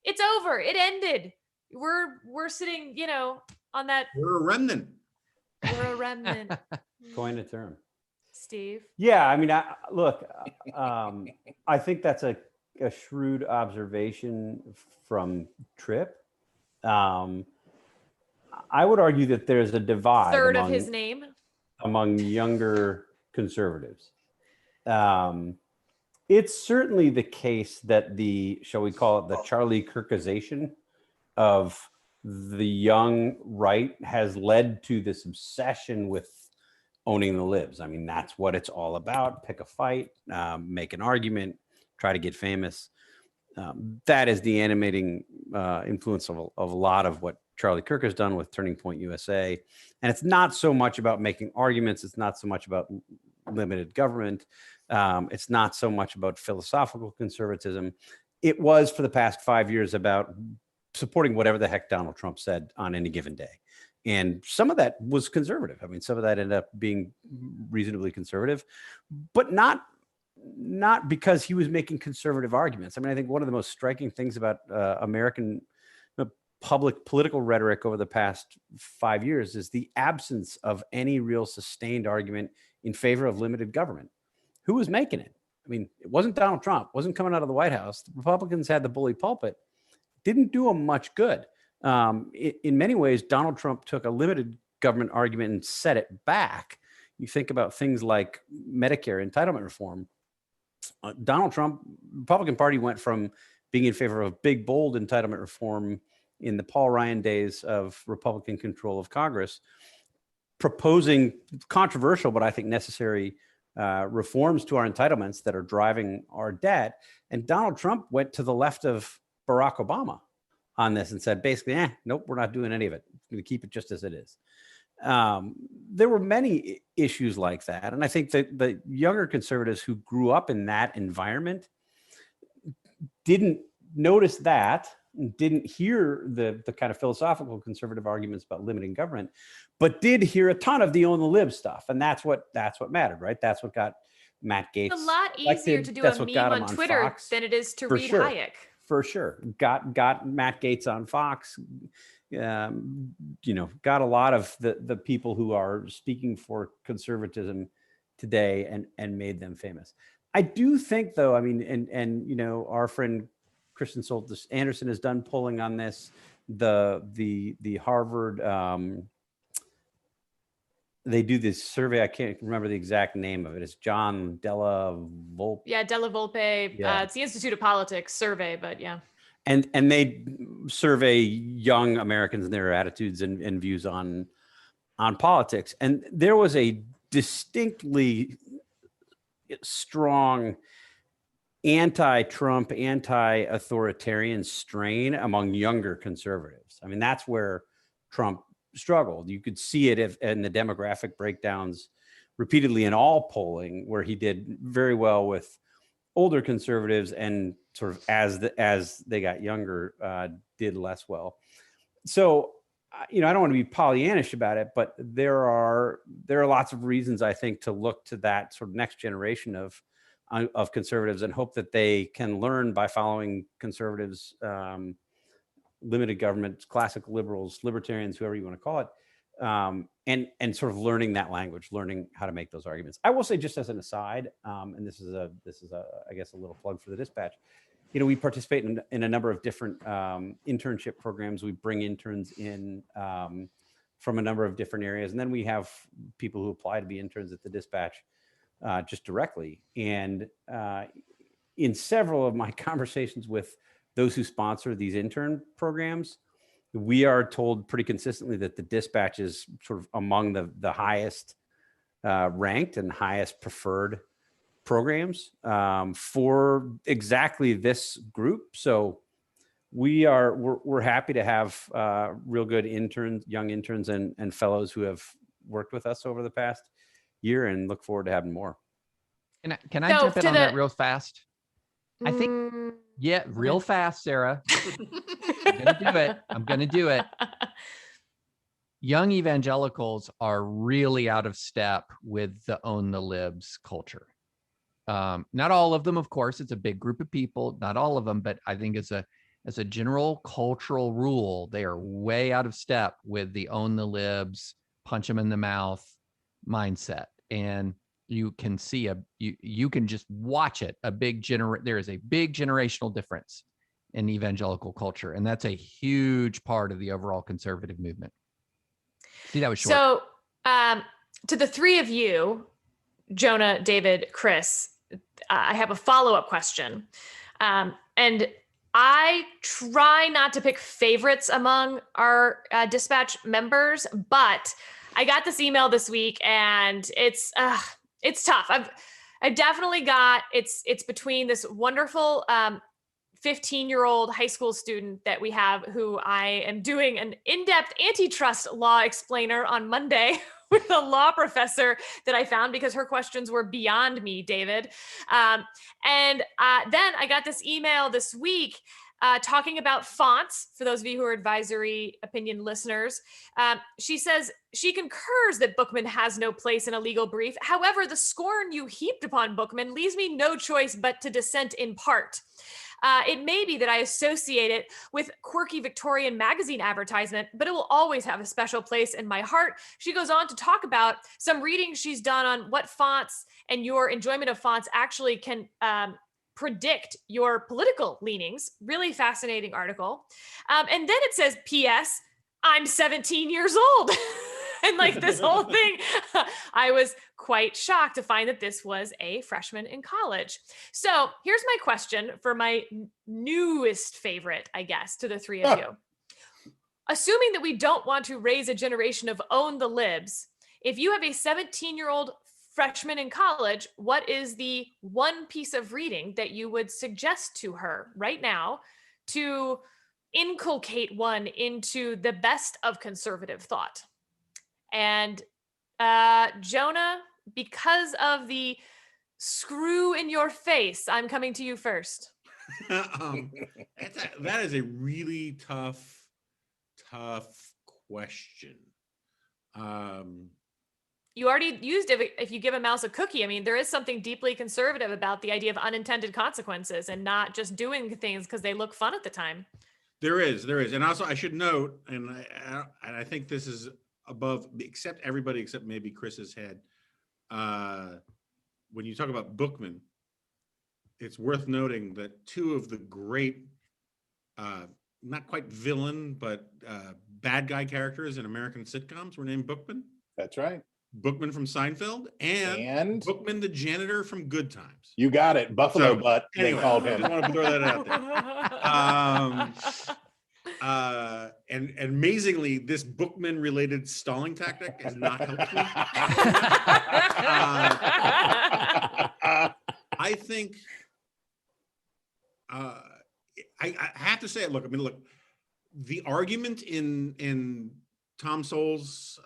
it's over, it ended. We're sitting, you know, on that. We're a remnant. We're a remnant. Coin a term. Steve. Yeah, I mean, I think that's a shrewd observation from Tripp. I would argue that there's a divide Third of his name. among younger conservatives. It's certainly the case that the, shall we call it, the Charlie Kirkization of the young right has led to this obsession with owning the libs. I mean, that's what it's all about. Pick a fight, make an argument, try to get famous. That is the animating influence of a lot of what Charlie Kirk has done with Turning Point USA. And it's not so much about making arguments. It's not so much about limited government. It's not so much about philosophical conservatism. It was for the past 5 years about supporting whatever the heck Donald Trump said on any given day. And some of that was conservative. I mean, some of that ended up being reasonably conservative, but not because he was making conservative arguments. I mean, I think one of the most striking things about American public political rhetoric over the past 5 years is the absence of any real sustained argument in favor of limited government. Who was making it? I mean, it wasn't Donald Trump, wasn't coming out of the White House. The Republicans had the bully pulpit, didn't do them much good. In many ways, Donald Trump took a limited government argument and set it back. You think about things like Medicare entitlement reform. Donald Trump, Republican Party went from being in favor of big, bold entitlement reform in the Paul Ryan days of Republican control of Congress, proposing controversial, but I think necessary reforms to our entitlements that are driving our debt. And Donald Trump went to the left of Barack Obama on this and said, basically, nope, we're not doing any of it. We're going to keep it just as it is. There were many issues like that. And I think that the younger conservatives who grew up in that environment didn't notice that, didn't hear the kind of philosophical conservative arguments about limiting government, but did hear a ton of the own the lib stuff. And that's what mattered, right? That's what got Matt Gaetz. It's a lot easier to do a meme on Twitter Fox, than it is to read sure. Hayek. For sure. Got Matt Gaetz on Fox, got a lot of the people who are speaking for conservatism today and made them famous. I do think, though, I mean, and our friend Kristen Soltis Anderson has done polling on this. The Harvard, they do this survey. I can't remember the exact name of it. It's John Della Volpe. Yeah, Della Volpe. Yeah. It's the Institute of Politics survey, but yeah. And they survey young Americans and their attitudes and views on politics. And there was a distinctly strong anti-Trump, anti-authoritarian strain among younger conservatives. I mean, that's where Trump struggled. You could see it in the demographic breakdowns repeatedly in all polling, where he did very well with older conservatives and sort of as they got younger, did less well. So, I don't want to be Pollyannish about it, but there are lots of reasons, I think, to look to that sort of next generation of conservatives and hope that they can learn by following conservatives, limited government, classic liberals, libertarians, whoever you want to call it, and sort of learning that language, learning how to make those arguments. I will say, just as an aside, and this is I guess a little plug for the Dispatch. We participate in a number of different internship programs. We bring interns in from a number of different areas, and then we have people who apply to be interns at the Dispatch just directly. And in several of my conversations with those who sponsor these intern programs, we are told pretty consistently that the Dispatch is sort of among the highest ranked and highest preferred programs for exactly this group. So we're happy to have real good interns, young interns and fellows who have worked with us over the past year, and look forward to having more. Can I jump in on that real fast? I think, real fast, Sarah. I'm going to do it. Young evangelicals are really out of step with the own the libs culture. Not all of them, of course. It's a big group of people, not all of them, but I think as a general cultural rule, they are way out of step with the own the libs, punch them in the mouth mindset. And you can see you can just watch it. There is a big generational difference in evangelical culture, and that's a huge part of the overall conservative movement. See, that was short. So, to the three of you, Jonah, David, Chris, I have a follow-up question, and I try not to pick favorites among our Dispatch members, but I got this email this week, and it's tough. I've definitely got it's between this wonderful 15-year-old high school student that we have, who I am doing an in-depth antitrust law explainer on Monday with a law professor that I found because her questions were beyond me, David. And then I got this email this week talking about fonts, for those of you who are advisory opinion listeners. She says she concurs that Bookman has no place in a legal brief. However, the scorn you heaped upon Bookman leaves me no choice but to dissent in part. It may be that I associate it with quirky Victorian magazine advertisement, but it will always have a special place in my heart. She goes on to talk about some readings she's done on what fonts and your enjoyment of fonts actually can predict your political leanings. Really fascinating article. And then it says, P.S., I'm 17 years old. And like this whole thing, I was quite shocked to find that this was a freshman in college. So here's my question for my newest favorite, I guess, to the three of you. Assuming that we don't want to raise a generation of own the libs, if you have a 17-year-old freshman in college, what is the one piece of reading that you would suggest to her right now to inculcate one into the best of conservative thought? And Jonah, because of the screw in your face, I'm coming to you first. That is a really tough question. You already used it. If you give a mouse a cookie, I mean, there is something deeply conservative about the idea of unintended consequences and not just doing things because they look fun at the time. There is. And also I should note, and I think this is above, everybody except maybe Chris's head. When you talk about Bookman, it's worth noting that two of the great, not quite villain, but bad guy characters in American sitcoms were named Bookman. That's right. Bookman from Seinfeld and Bookman the janitor from Good Times. You got it. Buffalo Butt, anyway, they called him. I just want to throw that out there. And amazingly, this Bookman related stalling tactic has not helped me. I think I have to say it. Look, the argument in Tom Sowell's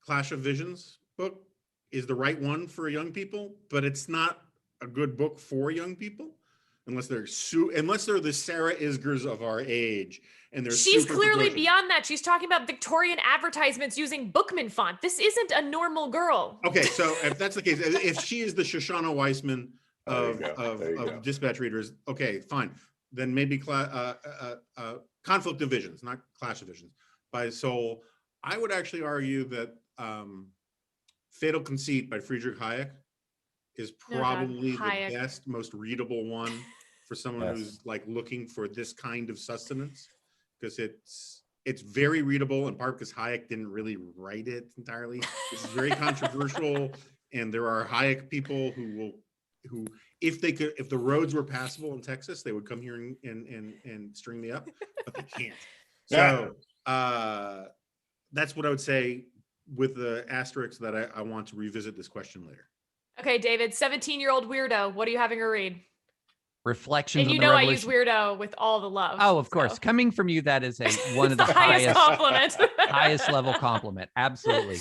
Clash of Visions book is the right one for young people, but it's not a good book for young people. Unless they're the Sarah Isgers of our age, and she's clearly beyond that. She's talking about Victorian advertisements using Bookman font. This isn't a normal girl. Okay, so if that's the case, if she is the Shoshana Weissman of dispatch readers, okay, fine. Then maybe Conflict of Visions, not Clash of Visions, by Sowell. I would actually argue that Fatal Conceit by Friedrich Hayek is probably the best, most readable one for someone who's like looking for this kind of sustenance, because it's very readable, in part because Hayek didn't really write it entirely. It's very controversial, and there are Hayek people who if the roads were passable in Texas, they would come here and string me up, but they can't. So that's what I would say, with the asterisk that I want to revisit this question later. Okay, David, 17-year-old weirdo, what are you having her read? Reflections. And you know I use weirdo with all the love. Oh, of course. Coming from you, that is one of the highest compliment. highest level compliment. Absolutely.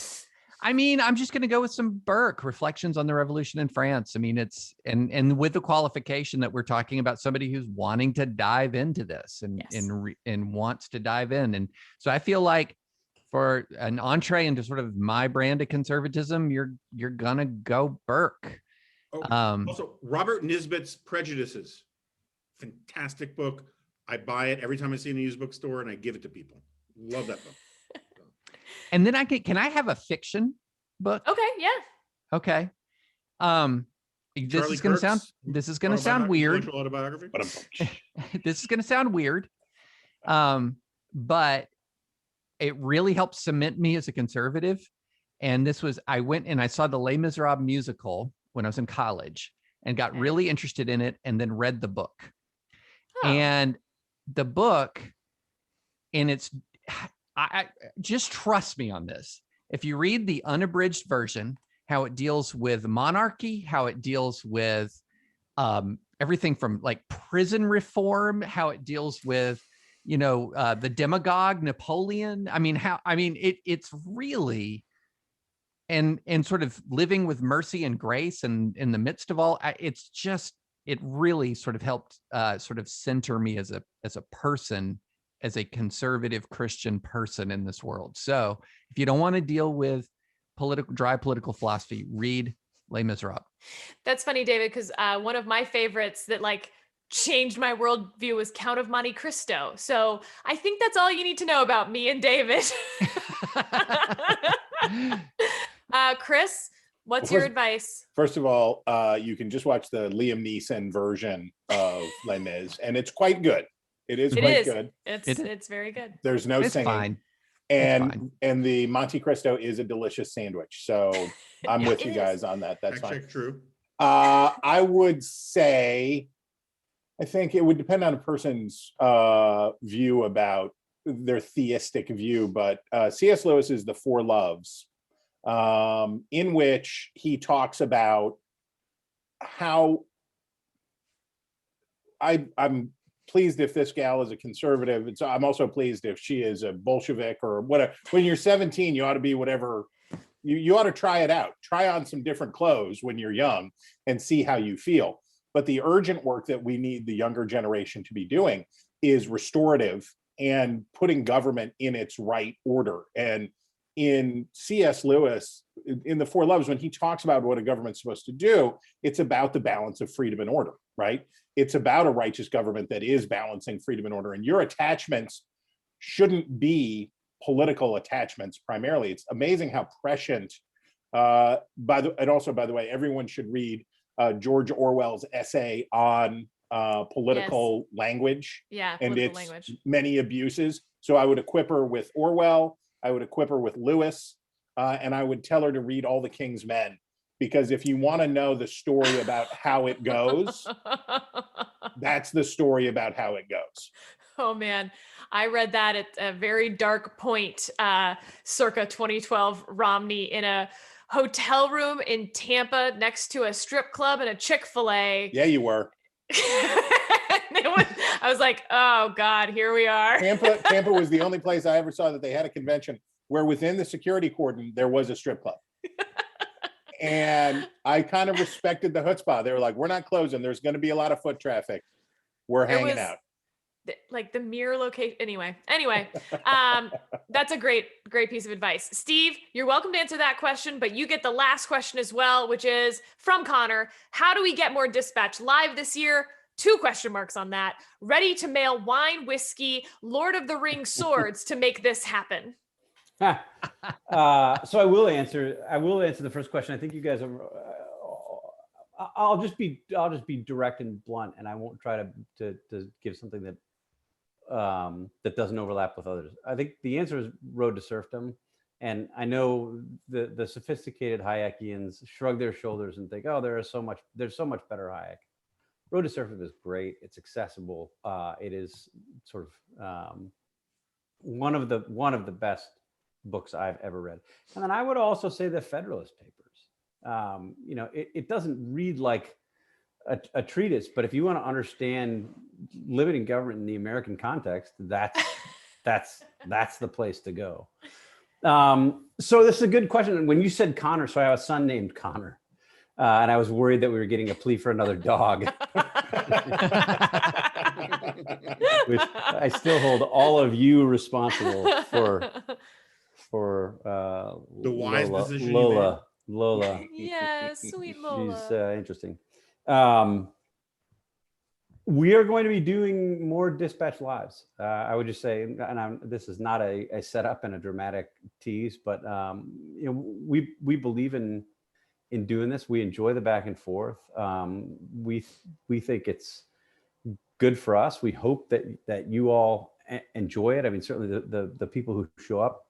I mean, I'm just going to go with some Burke, Reflections on the Revolution in France. I mean, it's and with the qualification that we're talking about somebody who's wanting to dive into this and wants to dive in. And so I feel like for an entree into sort of my brand of conservatism, you're gonna go Burke. Also, Robert Nisbet's Prejudices, fantastic book. I buy it every time I see it in a used bookstore, and I give it to people. Love that book. And then can I have a fiction book? Okay, yeah. Okay. This is gonna sound weird. Autobiography. This is gonna sound weird. But it really helped cement me as a conservative. And I went and I saw the Les Miserables musical when I was in college and got really interested in it, and then read the book. Oh. And the book, and I just trust me on this. If you read the unabridged version, how it deals with monarchy, how it deals with everything from like prison reform, how it deals with the demagogue Napoleon. It's really, and sort of living with mercy and grace, and in the midst of all, it's it really sort of helped sort of center me as a person, as a conservative Christian person in this world. So if you don't want to deal with dry political philosophy, read Les Miserables. That's funny, David, because one of my favorites that like changed my worldview was Count of Monte Cristo. So I think that's all you need to know about me and David. Chris, what's your advice? First of all, you can just watch the Liam Neeson version of Les Mis, and it's quite good. It is quite good. It's very good. There's no It's singing. fine. And the Monte Cristo is a delicious sandwich. So I'm with you guys on that. That's fine. True. I would say, I think it would depend on a person's view about their theistic view, but C.S. Lewis is The Four Loves, in which he talks about how I'm pleased if this gal is a conservative. I'm also pleased if she is a Bolshevik or whatever. When you're 17, you ought to be whatever. You ought to try it out. Try on some different clothes when you're young and see how you feel. But the urgent work that we need the younger generation to be doing is restorative and putting government in its right order. And in C.S. Lewis, in The Four Loves, when he talks about what a government's supposed to do, it's about the balance of freedom and order, right? It's about a righteous government that is balancing freedom and order. And your attachments shouldn't be political attachments primarily. It's amazing how prescient, and also, by the way, everyone should read George Orwell's essay on political language and its language. Many abuses. So I would equip her with Orwell, I would equip her with Lewis, and I would tell her to read All the King's Men, because if you want to know the story about how it goes, that's the story about how it goes. Oh man, I read that at a very dark point, circa 2012, Romney, in a hotel room in Tampa next to a strip club and a Chick-fil-A. Yeah, you were. I was like, oh God, here we are. Tampa was the only place I ever saw that they had a convention where within the security cordon, there was a strip club. And I kind of respected the chutzpah. They were like, we're not closing. There's going to be a lot of foot traffic. We're hanging out. Like the mere location. Anyway, that's a great piece of advice. Steve, you're welcome to answer that question, but you get the last question as well, which is from Connor. How do we get more Dispatch live this year? 2 question marks on that. Ready to mail wine, whiskey, Lord of the Rings swords to make this happen. So I will answer the first question. I think you guys are. I'll just be direct and blunt, and I won't try to give something that that doesn't overlap with others. I think the answer is Road to Serfdom, and I know the sophisticated Hayekians shrug their shoulders and think, oh, there's so much better Hayek. Road to Serfdom is great. It's accessible. It is sort of one of the best books I've ever read. And then I would also say the Federalist Papers. It doesn't read like a treatise, but if you want to understand living in government in the American context, that's the place to go. So this is a good question. And when you said Connor, so I have a son named Connor, and I was worried that we were getting a plea for another dog. Which I still hold all of you responsible for the wise decision Lola. Yeah, sweet Lola. She's interesting. We are going to be doing more Dispatch Lives. I would just say, and this is not a setup and a dramatic tease, but we believe in doing this. We enjoy the back and forth. We think it's good for us. We hope that you all enjoy it. I mean, certainly the people who show up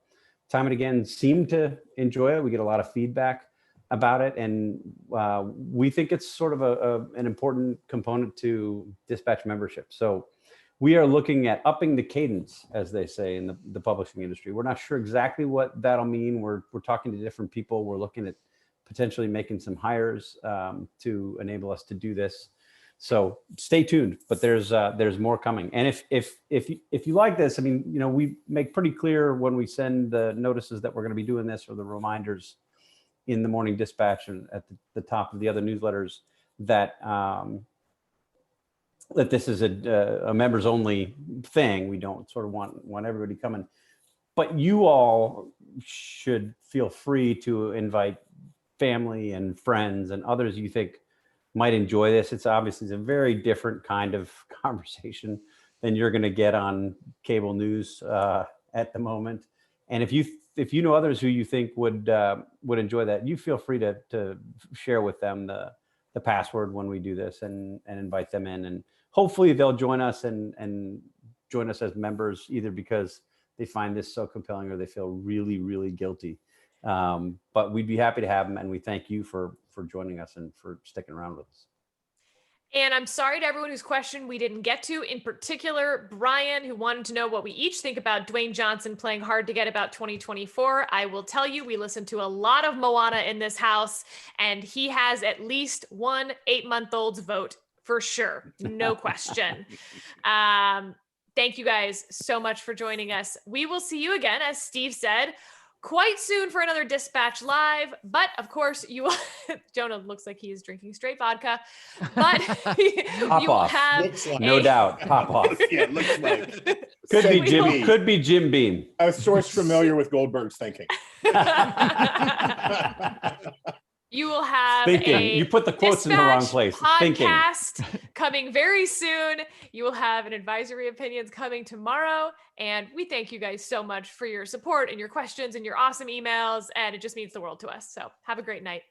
time and again seem to enjoy it. We get a lot of feedback about it, and we think it's sort of an important component to Dispatch membership. So we are looking at upping the cadence, as they say in the publishing industry. We're not sure exactly what that'll mean. We're talking to different people. We're looking at potentially making some hires to enable us to do this. So stay tuned, but there's more coming. And if you like this, I mean, we make pretty clear when we send the notices that we're going to be doing this, or the reminders in the Morning Dispatch and at the top of the other newsletters, that that this is a members only thing. We don't sort of want everybody coming, but you all should feel free to invite family and friends and others you think might enjoy this. It's obviously a very different kind of conversation than you're going to get on cable news at the moment. And if you know others who you think would enjoy that, you feel free to share with them the password when we do this and invite them in, and hopefully they'll join us and join us as members, either because they find this so compelling or they feel really, really guilty. But we'd be happy to have them, and we thank you for joining us and for sticking around with us. And I'm sorry to everyone whose question we didn't get to, in particular, Brian, who wanted to know what we each think about Dwayne Johnson playing hard to get about 2024. I will tell you, we listened to a lot of Moana in this house, and he has at least one 8-month-old's vote for sure. No question. Thank you guys so much for joining us. We will see you again, as Steve said, quite soon for another Dispatch Live. But of course, Jonah looks like he is drinking straight vodka, but Pop you will off. have Looks like- No doubt, pop off. Yeah, it looks like Could be Jim Beam. a source familiar with Goldberg's thinking. You will have Thinking. a You put the quotes in the wrong Dispatch place. Thinking. podcast coming very soon. You will have an Advisory Opinions coming tomorrow. And we thank you guys so much for your support and your questions and your awesome emails. And it just means the world to us. So have a great night.